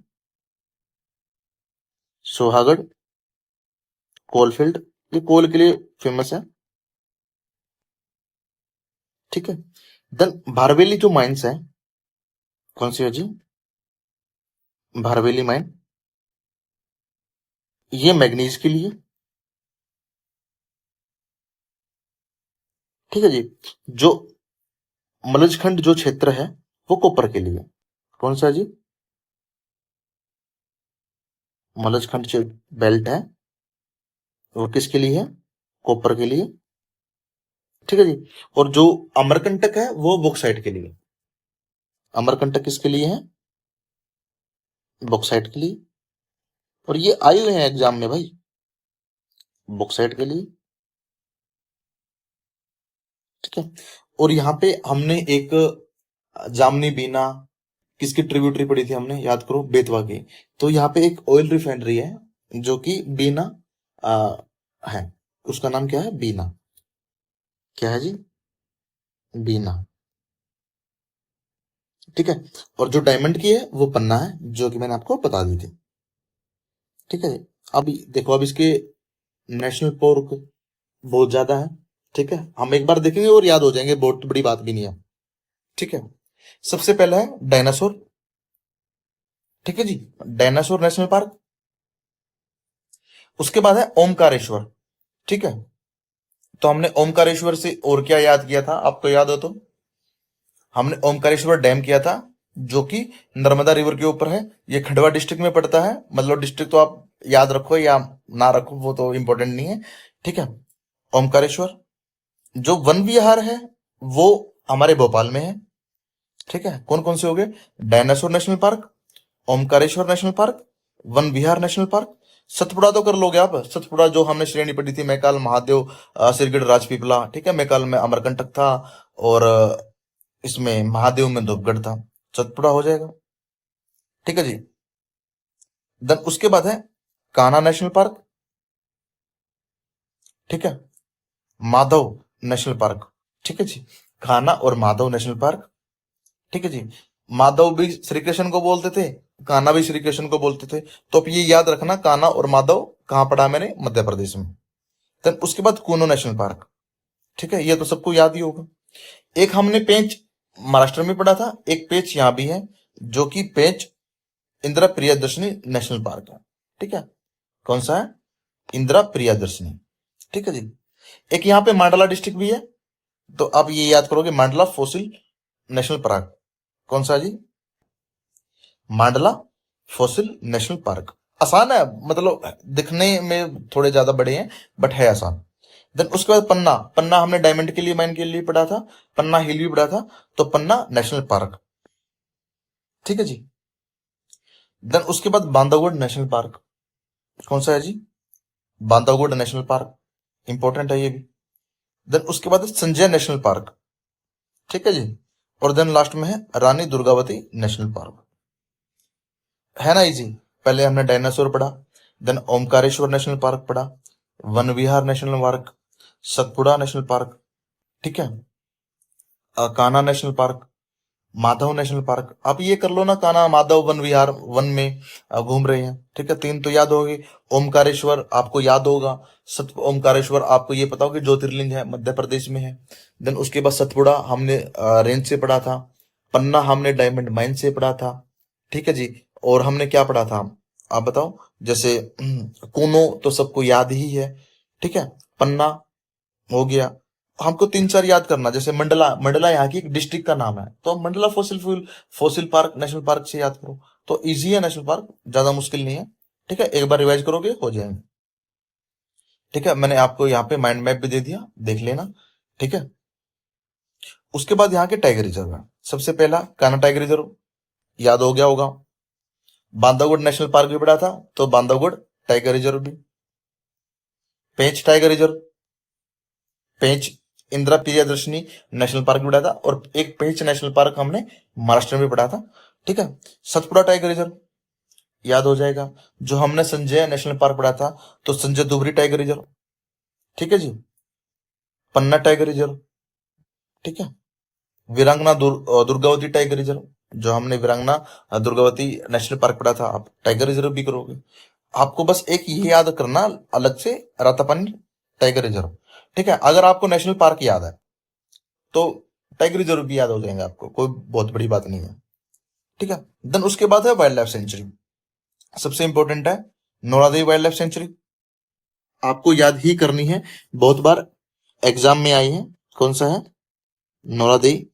सोहागढ़ कोलफील्ड, ये कोल के लिए फेमस है। ठीक है। देन भारवेली जो माइंस है, कौन सी है जी? भारवेली माइन, ये मैग्नीज के लिए। ठीक है जी। जो मलजखंड जो क्षेत्र है वो कॉपर के लिए। कौन सा जी? मलजखंड जो बेल्ट है वो किसके लिए है? कॉपर के लिए। ठीक है जी। और जो अमरकंटक है वो बॉक्साइट के लिए। अमरकंटक किसके लिए है? बॉक्साइट के लिए। और ये आए हुए हैं एग्जाम में भाई, बॉक्साइट के लिए। ठीक है। और यहाँ पे हमने एक जामनी बीना किसकी ट्रिब्यूटरी पढ़ी थी हमने, याद करो, बेतवा की। तो यहाँ पे एक ऑयल रिफाइनरी है जो कि बीना आ, है। उसका नाम क्या है? बीना। क्या है जी? बीना। ठीक है। और जो डायमंड की है वो पन्ना है, जो कि मैंने आपको बता दी थी। ठीक है जी। अब देखो, अब इसके नेशनल पार्क बहुत ज्यादा है। ठीक है, हम एक बार देखेंगे और याद हो जाएंगे, बहुत बड़ी बात भी नहीं है। ठीक है। सबसे पहला है डायनासोर। ठीक है जी, डायनासोर नेशनल पार्क। उसके बाद है ओमकारेश्वर। ठीक है। तो हमने ओमकारेश्वर से और क्या याद किया था, आपको याद हो तो? हमने ओमकारेश्वर डैम किया था, जो कि नर्मदा रिवर के ऊपर है। ये खंडवा डिस्ट्रिक्ट में पड़ता है। मतलब डिस्ट्रिक्ट तो आप याद रखो या ना रखो, वो तो इंपॉर्टेंट नहीं है। ठीक है। ओमकारेश्वर। जो वन विहार है वो हमारे भोपाल में है। ठीक है। कौन कौन से हो गए? Dinosaur national park, Omkareshwar national park, Van Vihar national park. Satpura तो कर लोगे आप, सतपुड़ा जो हमने श्रेणी पढ़ी थी, मैकाल, महादेव, सिरगढ़, राजपीपला। ठीक है। मैकाल में अमरकंटक था, और इसमें महादेव में धूपगढ़ था। सतपुड़ा हो जाएगा। ठीक है जी। देन उसके बाद है कान्हा नेशनल पार्क। ठीक है। Madhav national park. ठीक है जी। कान्हा और माधव नेशनल पार्क। ठीक है जी। माधव भी श्री कृष्ण को बोलते थे, कान्हा भी श्री कृष्ण को बोलते थे। तो अब ये याद रखना, कान्हा और माधव कहाँ पढ़ा मैंने? मध्य प्रदेश में। देन उसके बाद कूनो नेशनल पार्क। ठीक है, ये तो सबको याद ही होगा। एक हमने पेंच महाराष्ट्र में पढ़ा था, एक पेंच यहाँ भी है, जो कि पेंच इंदिरा प्रियदर्शनी नेशनल पार्क है। ठीक है। कौन सा है? इंदिरा प्रियदर्शनी। ठीक है जी। एक यहाँ पे मांडला डिस्ट्रिक्ट भी है, तो आप ये याद करोगे, मांडला फॉसिल नेशनल पार्क। कौन सा है जी? मांडला फॉसिल नेशनल पार्क। आसान है, मतलब दिखने में थोड़े ज्यादा बड़े हैं, बट है आसान। देन उसके बाद पन्ना। पन्ना हमने डायमंड के लिए, माइन के लिए पढ़ा था। पन्ना हिल भी पढ़ा था। तो पन्ना नेशनल पार्क। ठीक है जी। देन उसके बाद बांधवगढ़ नेशनल पार्क। कौन सा है जी? Bandhavgarh national park. इंपॉर्टेंट है ये भी। देन उसके बाद है संजय नेशनल पार्क। ठीक है जी। और देन लास्ट में है रानी दुर्गावती नेशनल पार्क। है ना इजी? पहले हमने डायनासोर पढ़ा, देन ओमकारेश्वर नेशनल पार्क पढ़ा, Van Vihar national park, Satpura national park. ठीक है। Kanha national park, Madhav national park. आप ये कर लो ना, कान्हा माधव वन विहार, वन में घूम रहे हैं। ठीक है, तीन तो याद हो गए। ओमकारेश्वर आपको याद होगा। सत ओमकारेश्वर आपको ये पता होगा कि ज्योतिर्लिंग है, मध्य प्रदेश में है। देन उसके बाद सतपुड़ा हमने रेंज से पढ़ा था। पन्ना हमने डायमंड माइन से पढ़ा था। ठीक है जी। और हमने क्या पढ़ा था, आप बताओ? जैसे कूनो तो सबको याद ही है। ठीक है। पन्ना हो गया। हमको तीन चार याद करना, जैसे मंडला। मंडला यहाँ की एक डिस्ट्रिक्ट का नाम है, तो Mandla fossil fuel fossil park national park से याद करो। तो इजी है नेशनल पार्क, ज्यादा मुश्किल नहीं है। ठीक है, एक बार रिवाइज करोगे हो जाएंगे। ठीक है, मैंने आपको यहाँ पे माइंड मैप भी दे दिया, देख लेना। ठीक है। उसके बाद यहाँ के टाइगर रिजर्व है। सबसे पहला कान्हा टाइगर रिजर्व, याद हो गया होगा। बांधवगढ़ नेशनल पार्क भी पड़ा था, तो बांधवगढ़ टाइगर रिजर्व भी। पेंच टाइगर रिजर्व, पेंच इंदिरा प्रियदर्शनी नेशनल पार्क भी पढ़ा था, और एक पेंच नेशनल पार्क हमने महाराष्ट्र में पढ़ा था। ठीक है। सतपुड़ा टाइगर रिजर्व याद हो जाएगा। जो हमने संजय नेशनल पार्क पढ़ा था, तो संजय दुबरी टाइगर रिजर्व। ठीक है जी। पन्ना टाइगर रिजर्व। ठीक है। वीरांगना दुर्गावती टाइगर रिजर्व, जो हमने वीरांगना दुर्गावती नेशनल पार्क पढ़ा था, आप टाइगर रिजर्व भी करोगे। आपको बस एक ये याद करना अलग से, रातापानी टाइगर रिजर्व। ठीक है। अगर आपको नेशनल पार्क याद है तो टाइगर रिजर्व भी याद हो जाएंगे आपको, कोई बहुत बड़ी बात नहीं है। ठीक है। देन उसके बाद है वाइल्ड लाइफ सेंचुरी। सबसे इंपॉर्टेंट है नौरादेवी वाइल्ड लाइफ सेंचुरी, आपको याद ही करनी है, बहुत बार एग्जाम में आई है। कौन सा है? Nauradevi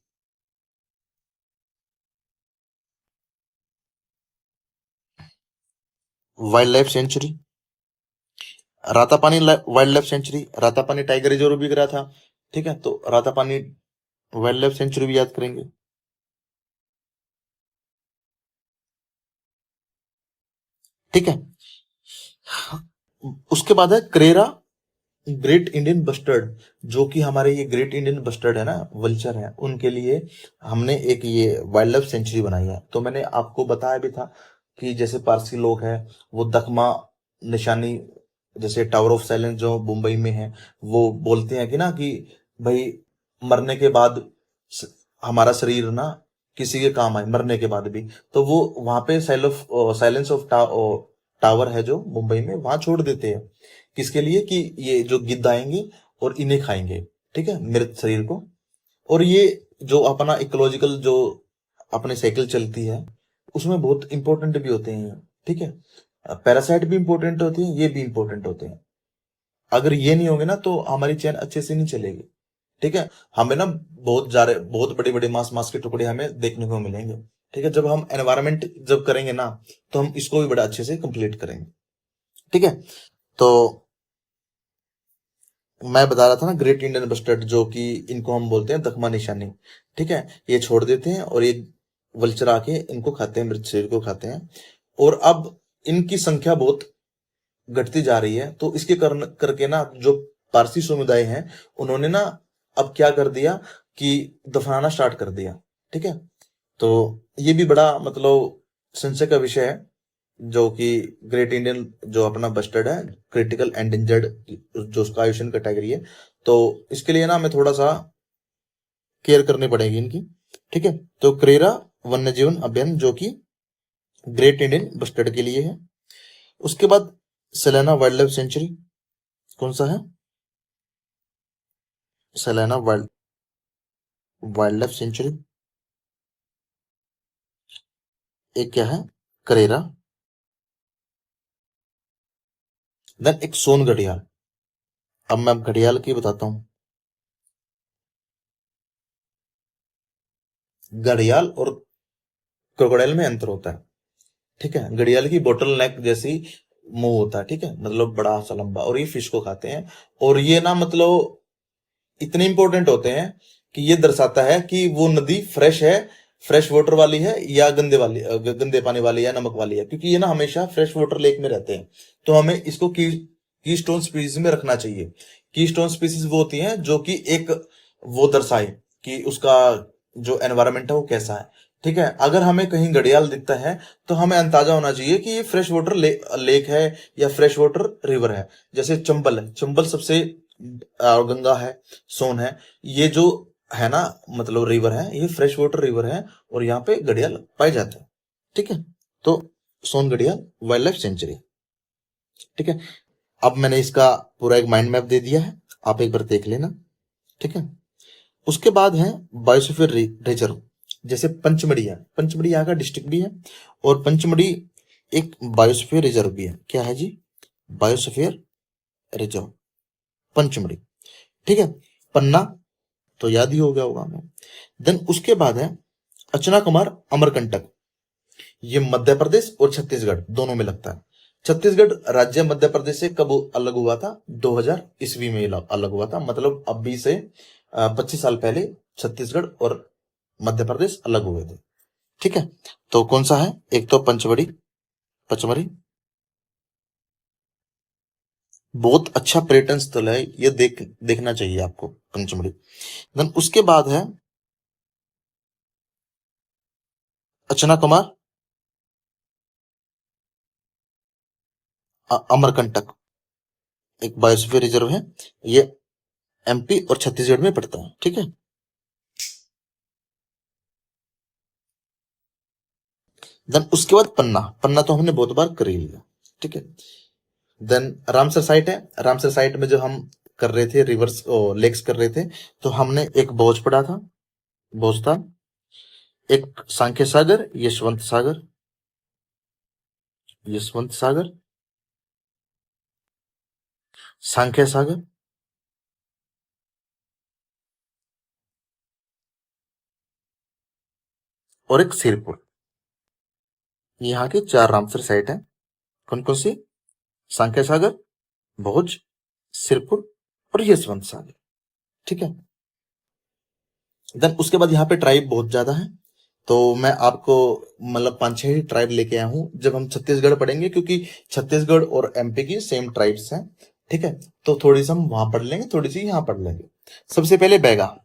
wild life sanctuary. Ratapani wild life sanctuary, Ratapani tiger reserve भी करा था। ठीक है, तो रातापानी वाइल्ड लाइफ सेंचुरी भी याद करेंगे। ठीक है, उसके बाद है करेरा ग्रेट इंडियन बस्टर्ड, जो कि हमारे ये ग्रेट इंडियन बस्टर्ड है ना, वल्चर है, उनके लिए हमने एक ये वाइल्ड लाइफ सेंचुरी बनाई है। तो मैंने आपको बताया भी था कि जैसे पारसी लोग हैं, वो दखमा निशानी, जैसे टावर ऑफ साइलेंस जो मुंबई में है, वो बोलते हैं कि ना कि भाई मरने के बाद स- हमारा शरीर ना किसी के काम आए, मरने के बाद भी। तो वो वहां पे साइलेंस ऑफ टावर है जो मुंबई में, वहां छोड़ देते हैं। किसके लिए? कि ये जो गिद्ध आएंगे और इन्हें खाएंगे, ठीक है, मृत शरीर को। और ये जो अपना इकोलॉजिकल जो अपने साइकिल चलती है, उसमें बहुत इंपॉर्टेंट भी होते हैं। ठीक है, पैरासाइट भी इंपॉर्टेंट होते हैं, ये भी इंपॉर्टेंट होते हैं। अगर ये नहीं होंगे ना तो हमारी चैन अच्छे से नहीं चलेगी। ठीक है, हमें ना बहुत बड़े बड़े मांस मांस के टुकड़े हमें देखने को मिलेंगे। ठीक है, जब हम एनवायरमेंट जब करेंगे ना, तो हम इसको भी बड़ा अच्छे से कंप्लीट करेंगे। ठीक है, तो मैं बता रहा था ना, ग्रेट इंडियन बस्टर्ड, जो कि इनको हम बोलते हैं दखमा निशानी। ठीक है, ये छोड़ देते हैं और ये वल्चर आके इनको खाते हैं, मृत शरीर को खाते हैं। और अब इनकी संख्या बहुत घटती जा रही है, तो इसके करके ना जो पारसी समुदाय हैं, उन्होंने ना अब क्या कर दिया कि दफनाना स्टार्ट कर दिया। ठीक है, तो ये भी बड़ा मतलब संशय का विषय है, जो कि ग्रेट इंडियन जो अपना बस्टर्ड है, क्रिटिकल एंडेंजर्ड, जो उसका आयुषन कैटेगरी है, तो इसके लिए ना हमें थोड़ा सा केयर करनी पड़ेगी इनकी। ठीक है, तो करेरा वन्य जीवन अभ्यारण्य, जो कि ग्रेट इंडियन बस्टर्ड के लिए है। उसके बाद सलेना वाइल्ड लाइफ सेंचुरी, कौन सा है? सलेना वाइल्ड वाइल्ड लाइफ सेंचुरी। एक क्या है? करेरा। देन एक सोन घड़ियाल। अब मैं घड़ियाल की बताता हूँ। घड़ियाल और क्रोकोडाइल में अंतर होता है। ठीक है, घड़ियाल की बोटल नेक जैसी मुंह होता है, ठीक है, मतलब बड़ा सा लंबा, और ये फिश को खाते हैं। और ये ना मतलब इतने इंपॉर्टेंट होते हैं कि ये दर्शाता है कि वो नदी फ्रेश है, फ्रेश वाटर वाली है, या गंदे पानी वाली है, नमक वाली है, क्योंकि ये ना हमेशा फ्रेश वाटर लेक में रहते हैं। तो हमें इसको की स्टोन स्पीसीज में रखना चाहिए। की स्टोन स्पीसीज वो होती हैं जो कि एक वो दर्शाए कि उसका जो एनवायरमेंट है वो कैसा है। ठीक है, अगर हमें कहीं घड़ियाल दिखता है, तो हमें अंदाजा होना चाहिए कि ये फ्रेश वाटर लेक है या फ्रेश वाटर रिवर है। जैसे चंबल है, चंबल सबसे गंगा है, सोन है, ये जो है ना, मतलब रिवर है, ये फ्रेश वाटर रिवर है, और यहाँ पे घड़ियाल पाए जाते हैं। ठीक है, तो सोन घड़ियाल वाइल्ड लाइफ सेंचुरी। ठीक है, अब मैंने इसका पूरा एक माइंड मैप दे दिया है, आप एक बार देख लेना। ठीक है, उसके बाद है बायोस्फीयर रिजर्व। जैसे पंचमढ़ी है, पंचमढ़ी यहाँ का डिस्ट्रिक्ट भी है, और पंचमढ़ी एक बायोस्फीयर रिजर्व भी है। क्या है जी? Biosphere reserve, Pachmarhi. ठीक है, पन्ना तो याद ही हो गया होगा हमें। देन उसके बाद है अचना कुमार अमरकंटक। ये मध्य प्रदेश और छत्तीसगढ़ दोनों में लगता है। छत्तीसगढ़ राज्य मध्य प्रदेश से कब अलग हुआ था? 2000 ईस्वी में अलग हुआ था, मतलब अभी से 25 साल पहले छत्तीसगढ़ और मध्य प्रदेश अलग हुए थे। ठीक है, तो कौन सा है? एक तो पंचमढ़ी, पचमढ़ी बहुत अच्छा पर्यटन स्थल है, ये देखना चाहिए आपको, पंचमढ़ी। देन उसके बाद है अचना कुमार अमरकंटक, एक बायोस्फीयर रिजर्व है। ये एमपी और छत्तीसगढ़ में पड़ता है। ठीक है, देन उसके बाद पन्ना, पन्ना तो हमने बहुत बार कर ही लिया। ठीक है, देन रामसर साइट है। रामसर साइट में जो हम कर रहे थे रिवर्स लेक्स कर रहे थे, तो हमने एक भोज पढ़ा था, भोज था। एक सांख्य सागर, यशवंत सागर, यशवंत सागर, सांख्य सागर, और एक सिरपुर। यहाँ के 4 रामसर साइट है। कौन कौन सी? सांख्य सागर, भोज, सिरपुर और यशवंत सागर। ठीक है। देन उसके बाद यहाँ पे ट्राइब बहुत ज्यादा है, तो मैं आपको मतलब 5-6 ही ट्राइब लेके आया हूँ जब हम छत्तीसगढ़ पढ़ेंगे, क्योंकि छत्तीसगढ़ और एमपी की सेम ट्राइब्स हैं। ठीक है, तो थोड़ी सी हम वहां पढ़ लेंगे, थोड़ी सी यहाँ पढ़ लेंगे। सबसे पहले बैगा,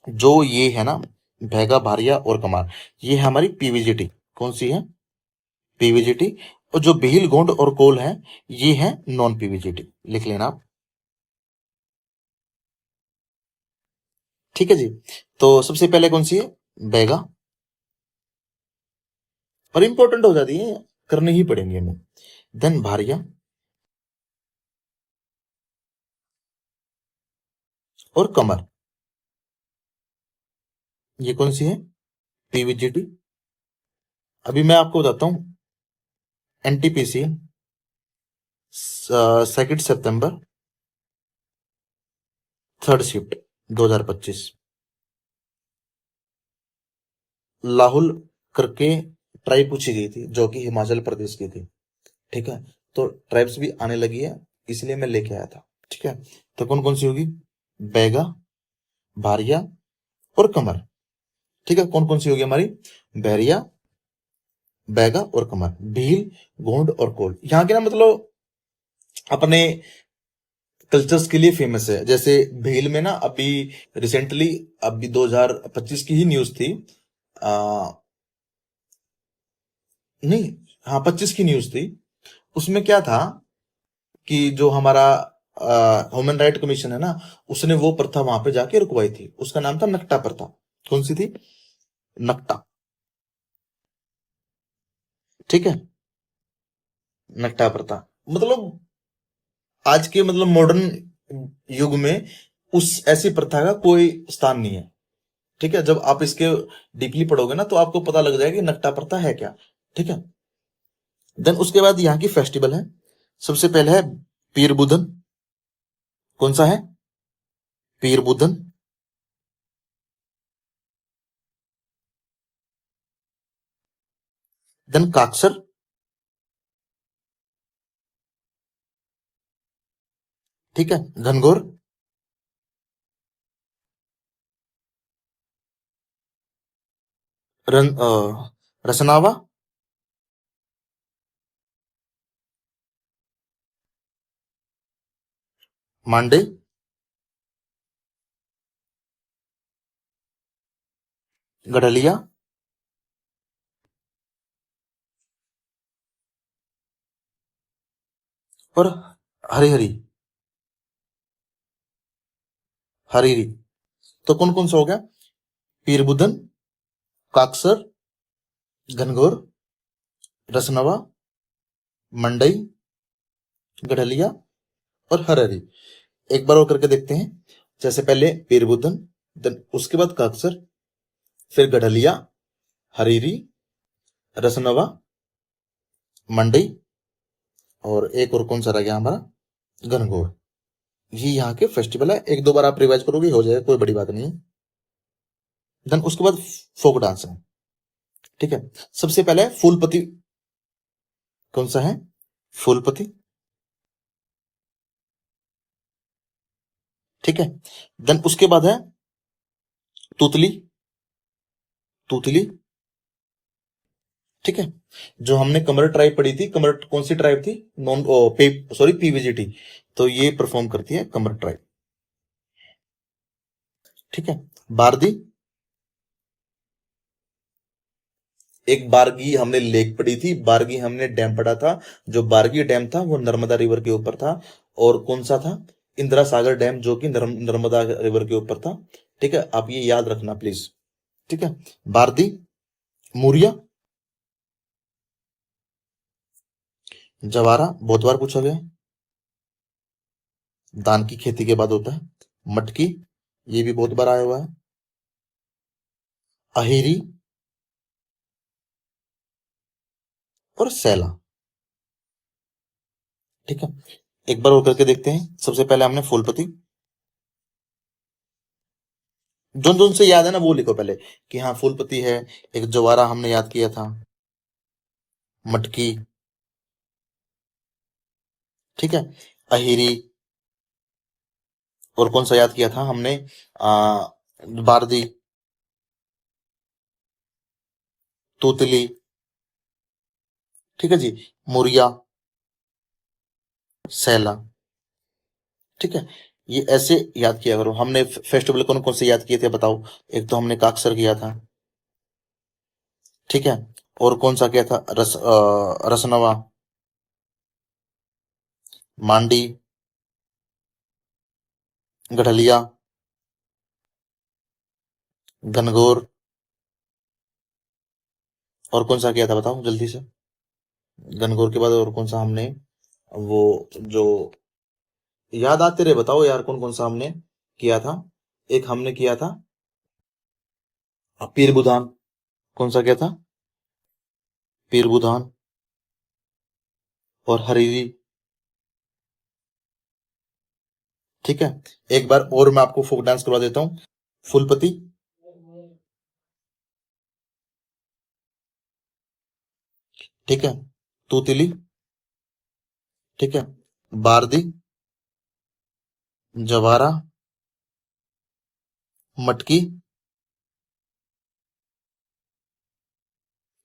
जो ये है ना, बैगा, भारिया और कमार, ये है हमारी पीवीजीटी। कौन सी है? पीवीजीटी। और जो भील, गोंड और कोल है, ये है नॉन पीवीजीटी। लिख लेना आप। ठीक है जी। तो सबसे पहले कौन सी है? बैगा। और इंपॉर्टेंट हो जाती है, करने ही पड़ेंगे हमें। देन भारिया और कमर, ये कौन सी है? पीवीजीटी। अभी मैं आपको बताता हूँ। एनटीपीसी, 2 सितंबर, 3rd शिफ्ट, 2025। लाहुल करके ट्राइब पूछी गई थी, जो कि हिमाचल प्रदेश की थी। ठीक है, तो ट्राइब्स भी आने लगी है, इसलिए मैं लेके आया था। ठीक है, तो कौन कौन सी होगी? बैगा, भारिया और कमर। ठीक है, कौन कौन सी होगी हमारी? बैरिया, बैगा और कमर। भील, गोंड और कोल, यहाँ के ना मतलब अपने कल्चर्स के लिए फेमस है। जैसे भील में ना अभी रिसेंटली, अभी 2025 की ही न्यूज थी। आ, नहीं, हाँ 25 की न्यूज थी। उसमें क्या था कि जो हमारा ह्यूमन राइट कमीशन है ना, उसने वो प्रथा वहां पे जाके रुकवाई थी। उसका नाम था नक्टा प्रथा। कौन सी थी? नक्टा। ठीक है, नक्टा प्रथा। मतलब आज के मतलब मॉडर्न युग में उस ऐसी प्रथा का कोई स्थान नहीं है। ठीक है, जब आप इसके डीपली पढ़ोगे ना, तो आपको पता लग जाएगा कि नक्टा प्रथा है क्या। ठीक है। देन उसके बाद यहाँ की फेस्टिवल है। सबसे पहले है पीर बुधन। कौन सा है? पीर बुधन। देन काक्सर। ठीक है, घनघोर, रसनावा, मांडे, गढ़लिया और हरी हरी, हरीरी। तो कौन कौन सा हो गया? पीरबुदन, काक्सर, घनघोर, रसनवा, मंडई, गढ़लिया और हरहरी। एक बार और करके देखते हैं। जैसे पहले पीरबुदन, देन उसके बाद काक्सर, फिर गढ़लिया, हरीरी, रसनवा, मंडई और एक और कौन सा रह गया हमारा? घनघोर। ये यहाँ के फेस्टिवल है। एक दो बार आप रिवाइज करोगे हो जाएगा, कोई बड़ी बात नहीं है। देन उसके बाद फोक डांस है। ठीक है, सबसे पहले फूलपति। कौन सा है? फूलपति। ठीक है, देन उसके बाद है तुतली। तुतली। ठीक है, जो हमने कमर ट्राइब पढ़ी थी, कमर कौन सी ट्राइब थी? नॉन पे सॉरी पीवीजीटी। तो ये परफॉर्म करती है कमर ट्राइब। ठीक है, बारदी। एक बारगी हमने लेक पढ़ी थी, बारगी हमने डैम पढ़ा था। जो बारगी डैम था वो नर्मदा रिवर के ऊपर था। और कौन सा था? इंदिरा सागर डैम, जो कि नर्मदा रिवर के ऊपर था। ठीक है, आप ये याद रखना प्लीज। ठीक है, बारदी, मुरिया, जवारा बहुत बार पूछा गया, धान की खेती के बाद होता है। मटकी, ये भी बहुत बार आया हुआ है। अहिरी और सैला। ठीक है, एक बार और करके देखते हैं। सबसे पहले हमने फूलपति। जोन जोन से याद है ना वो लिखो पहले, कि हाँ फूलपति है। एक जवारा हमने याद किया था, मटकी। ठीक है, अहिरी। और कौन सा याद किया था हमने? बारदी, तूतली, ठीक है जी, मुरिया, सैला। ठीक है, ये ऐसे याद किया करो। हमने फेस्टिवल कौन कौन से याद किए थे बताओ? एक तो हमने काकसर किया था, ठीक है। और कौन सा किया था? रसनवा, मांडी, गढ़लिया, घनघोर। और कौन सा किया था बताओ जल्दी से? घनघोर के बाद और कौन सा हमने, वो जो याद आते रहे बताओ यार, कौन कौन सा हमने किया था? एक हमने किया था पीर बुधान। कौन सा किया था? पीर बुधान और हरीरी। ठीक है, एक बार और मैं आपको फोक डांस करवा देता हूँ। फुलपति, ठीक है, तूतिली, ठीक है, बारदी, जवारा, मटकी,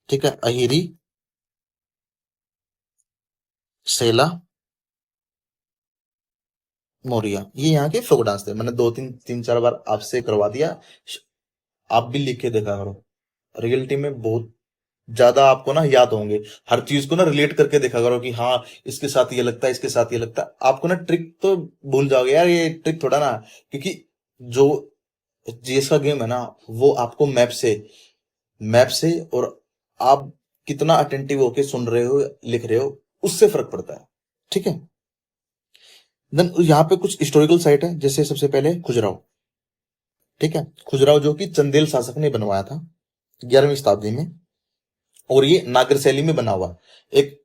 ठीक है, अहिरी, सेला, मोरिया। ये यहाँ के फोक डांस थे। मैंने दो तीन तीन चार बार आपसे करवा दिया, आप भी लिख के देखा करो। रियलिटी में बहुत ज्यादा आपको ना याद होंगे। हर चीज को ना रिलेट करके देखा करो कि हाँ, इसके साथ ये लगता है, इसके साथ ये लगता है। आपको ना ट्रिक तो भूल जाओगे यार, ये ट्रिक थोड़ा ना, क्योंकि जो जीएस का गेम है ना, वो आपको मैप से और आप कितना अटेंटिव होके सुन रहे हो, लिख रहे हो, उससे फर्क पड़ता है। ठीक है, देन यहाँ पे कुछ हिस्टोरिकल साइट है, जैसे सबसे पहले खुजराहो। ठीक है, खुजराहो जो कि चंदेल शासक ने बनवाया था 11वीं शताब्दी में। और ये नागर शैली में बना हुआ। एक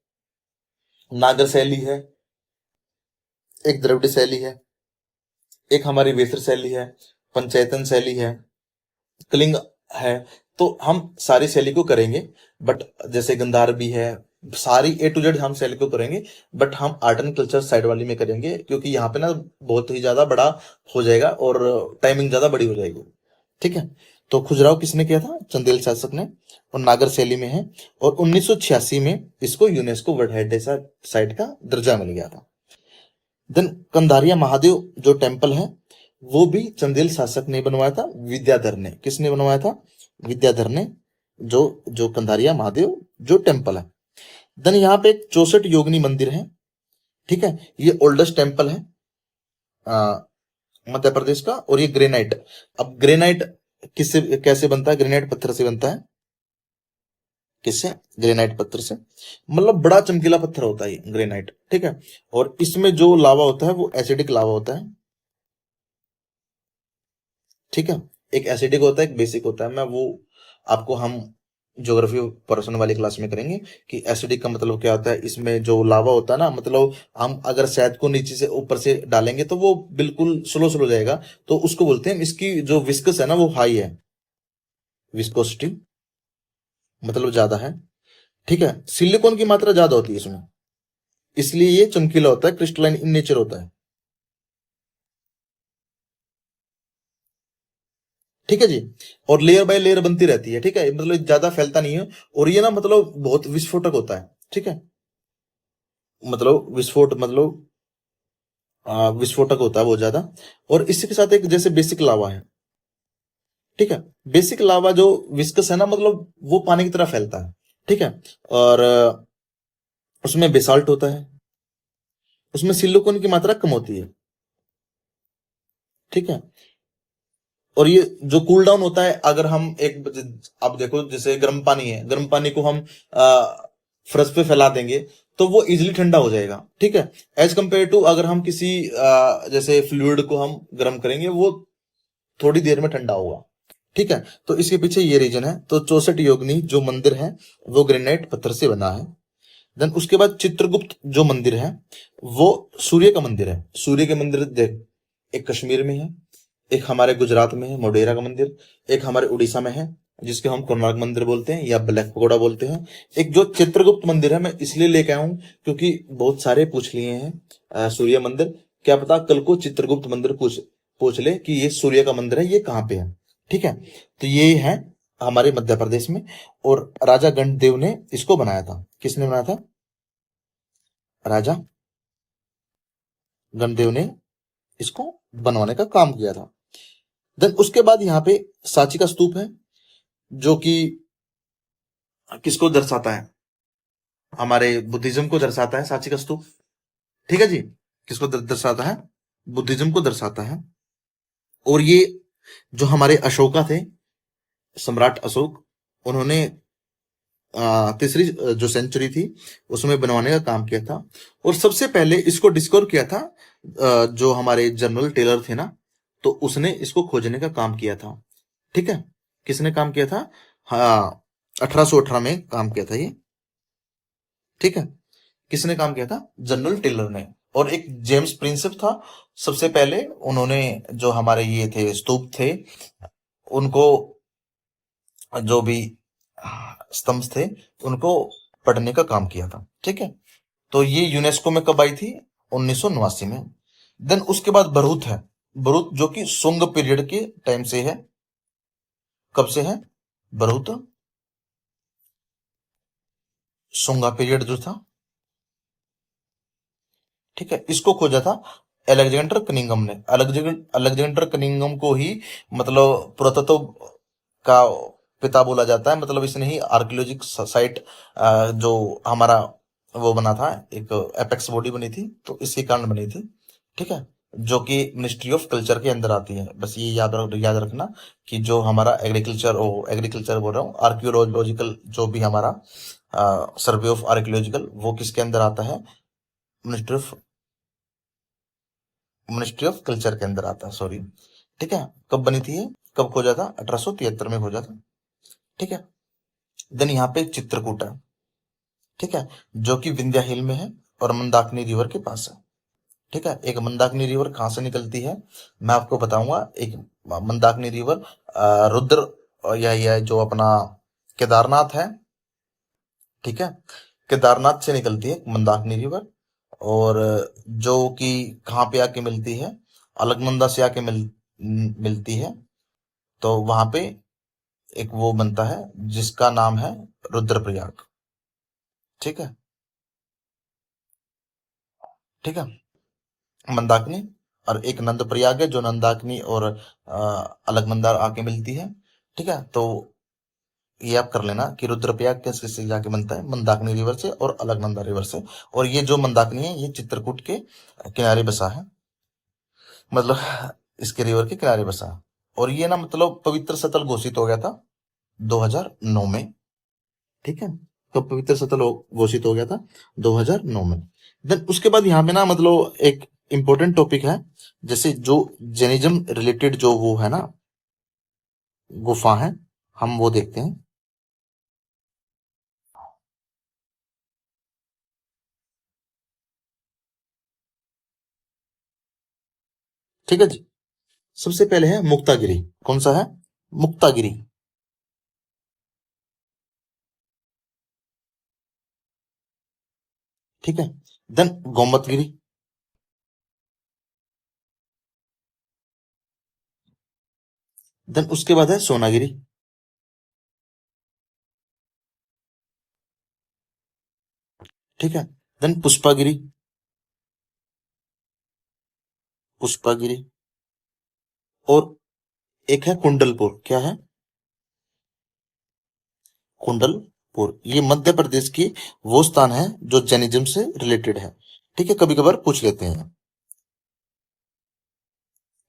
नागर शैली है, एक द्रविड़ शैली है, एक हमारी वेसर शैली है, पंचैतन शैली है, कलिंग है। तो हम सारी शैली को करेंगे, बट जैसे गंधार भी है, सारी ए टू जेड हम शैली को करेंगे। बट हम आर्ट एंड कल्चर साइड वाली में करेंगे, क्योंकि यहाँ पे ना बहुत ही ज्यादा बड़ा हो जाएगा और टाइमिंग ज्यादा बड़ी हो जाएगी। ठीक है, तो खुजराहो किसने किया था? चंदेल शासक ने, और नागर शैली में है। और 1986 में इसको यूनेस्को वर्ल्ड हेरिटेज साइट का दर्जा मिल गया था। देन कंधारिया महादेव जो टेम्पल है, वो भी चंदेल शासक ने बनवाया था। विद्याधर ने, किसने बनवाया था? विद्याधर ने। जो जो कंधारिया महादेव जो टेम्पल है। देन यहाँ पे एक 64 योगिनी मंदिर है। ठीक है, ये ओल्डेस्ट टेम्पल है आ, मध्य प्रदेश का। और ये ग्रेनाइट, अब ग्रेनाइट किससे कैसे बनता है? ग्रेनाइट पत्थर से बनता है। किससे? ग्रेनाइट पत्थर से। मतलब बड़ा चमकीला पत्थर होता है ये ग्रेनाइट। ठीक है, और इसमें जो लावा होता है वो एसिडिक लावा होता है। ठीक है, एक एसिडिक होता है, एक बेसिक होता है। मैं वो आपको हम ज्योग्राफी पर्सन वाली क्लास में करेंगे कि एसिडिक का मतलब क्या होता है। इसमें जो लावा होता है ना, मतलब हम अगर शहद को नीचे से ऊपर से डालेंगे तो वो बिल्कुल स्लो स्लो जाएगा, तो उसको बोलते हैं, इसकी जो विस्कस है ना वो हाई है, विस्कोसिटी मतलब ज्यादा है। ठीक है, सिलिकॉन की मात्रा ज्यादा होती है इसमें, इसलिए ये चमकीला होता है, क्रिस्टलाइन इन नेचर होता है। ठीक है जी, और लेयर बाय लेयर बनती रहती है। ठीक है, मतलब ज्यादा फैलता नहीं है। और ये ना मतलब बहुत विस्फोटक होता है। ठीक है, मतलब विस्फोटक होता है बहुत ज्यादा। और इसी के साथ एक जैसे बेसिक लावा है। ठीक है, बेसिक लावा जो विस्कस है ना, मतलब वो पानी की तरह फैलता है। ठीक है, और उसमें बेसाल्ट होता है, उसमें सिलिकॉन की मात्रा कम होती है। ठीक है, और ये जो कूल डाउन होता है, अगर हम एक, आप देखो जैसे गर्म पानी है, गर्म पानी को हम फ्रज पे फैला देंगे तो वो इजिली ठंडा हो जाएगा। ठीक है, एज कंपेयर टू अगर हम किसी जैसे फ्लूइड को हम गर्म करेंगे, वो थोड़ी देर में ठंडा होगा। ठीक है, तो इसके पीछे ये रीजन है। तो 64 योगिनी जो मंदिर है वो ग्रेनाइट पत्थर से बना है। देन उसके बाद चित्रगुप्त जो मंदिर है वो सूर्य का मंदिर है। सूर्य के मंदिर देख, एक कश्मीर में है, एक हमारे गुजरात में है मोढेरा का मंदिर, एक हमारे उड़ीसा में है, जिसके हम कोणार्क मंदिर बोलते हैं या ब्लैक पगोडा बोलते हैं। एक जो चित्रगुप्त मंदिर है, मैं इसलिए लेके आया हूं क्योंकि बहुत सारे पूछ लिए हैं सूर्य मंदिर। क्या पता कल को चित्रगुप्त मंदिर पूछ पूछ ले कि ये सूर्य का मंदिर है, ये कहाँ पे है। ठीक है, तो ये है हमारे मध्य प्रदेश में। और राजा गणदेव ने इसको बनाया था। किसने बनाया था? राजा गणदेव ने इसको बनवाने का काम किया था। देन उसके बाद यहाँ पे सांची का स्तूप है, जो कि किसको दर्शाता है? हमारे बुद्धिज्म को दर्शाता है सांची का स्तूप। ठीक है जी, किसको दर्शाता है? बुद्धिज्म को दर्शाता है। और ये जो हमारे अशोका थे, सम्राट अशोक, उन्होंने तीसरी जो सेंचुरी थी उसमें बनवाने का काम किया था। और सबसे पहले इसको डिस्कवर किया था जो हमारे जनरल टेलर थे ना, तो उसने इसको खोजने का काम किया था। ठीक है, किसने काम किया था? हाँ, 1818 में काम किया था ये। ठीक है, किसने काम किया था? जनरल टेलर ने। और एक जेम्स प्रिंसेप था, सबसे पहले उन्होंने जो हमारे ये थे स्तूप थे, उनको जो भी स्तंभ थे उनको पढ़ने का काम किया था। ठीक है, तो ये यूनेस्को में कब आई थी? 1989 में। देन उसके बाद भरूच है। भरूच जो कि सुंग पीरियड के टाइम से है। कब से है भरूच? सुंगा पीरियड जो था। ठीक है, इसको खोजा था अलेक्जेंडर कनिंगम ने। अलेक्जेंडर कनिंगम को ही मतलब पुरातत्व का पिता बोला जाता है। मतलब इसने ही आर्कियोलॉजिकल साइट जो हमारा वो बना था, एक एपेक्स बॉडी बनी थी, तो इसी कारण बनी थी। ठीक है, जो कि मिनिस्ट्री ऑफ कल्चर के अंदर आती है। बस ये याद रखना कि जो हमारा एग्रीकल्चर बोल रहा हूँ, आर्कियोलॉजिकल जो भी हमारा सर्वे ऑफ आर्कियोलॉजिकल, वो किसके अंदर आता है? Ministry of ministry of culture के अंदर आता है, सॉरी। ठीक है, कब बनी थी ये? कब खोजा था? 1873 में खोजा था। ठीक है, देन यहाँ पे चित्रकूट है। ठीक है, जो कि विंध्या हिल में है और मंदाकिनी रिवर के पास है। ठीक है, एक मंदाकिनी रिवर कहाँ से निकलती है मैं आपको बताऊंगा। एक मंदाकिनी रिवर रुद्र या जो अपना केदारनाथ है। ठीक है, केदारनाथ से निकलती है मंदाकिनी रिवर। और जो कि कहाँ पे आके मिलती है? अलकनंदा से आके मिलती है। तो वहां पे एक वो बनता है जिसका नाम है रुद्रप्रयाग। ठीक है, ठीक है, मंदाकिनी। और एक नंद प्रयाग है जो नंदाकिनी और अलकनंदा आके मिलती है। ठीक है, तो ये आप कर लेना कि रुद्रप्रयाग कैसे से जाके बनता है? मंदाकिनी रिवर से और अलकनंदा रिवर से। और ये जो मंदाकिनी है ये चित्रकूट के किनारे बसा है। मतलब इसके रिवर के किनारे बसा है। और ये ना मतलब पवित्र स्थल घोषित हो गया था 2009 में। ठीक है, तो पवित्र स्थल घोषित हो गया था 2009 में। देन उसके बाद यहाँ पे ना मतलब एक इम्पोर्टेंट टॉपिक है, जैसे जो जैनिज्म रिलेटेड जो वो है ना गुफा है, हम वो देखते हैं। ठीक है जी, सबसे पहले है मुक्तागिरी। कौन सा है? मुक्तागिरी। ठीक है, देन गोमतगिरी। देन उसके बाद है सोनागिरी। ठीक है, देन पुष्पागिरी। पुष्पागिरी। और एक है कुंडलपुर। क्या है? कुंडलपुर। ये मध्य प्रदेश की वो स्थान है जो जैनिज्म से रिलेटेड है। ठीक है, कभी कभार पूछ लेते हैं।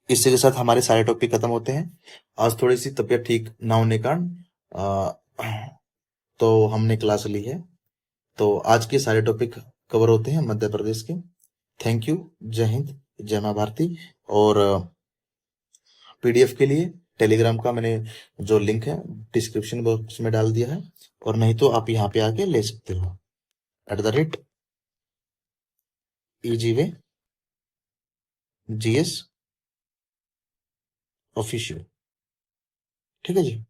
इसी के साथ हमारे सारे टॉपिक खत्म होते हैं। आज थोड़ी सी तबीयत ठीक ना होने के कारण तो हमने क्लास ली है। तो आज के सारे टॉपिक कवर होते हैं मध्य प्रदेश के। Thank you. जय हिंद, जय माँ भारती। और पीडीएफ के लिए टेलीग्राम का मैंने जो लिंक है डिस्क्रिप्शन बॉक्स में डाल दिया है। और नहीं तो आप यहाँ पे आके ले सकते हो @EGWay GS ऑफिशियल। ठीक है जी।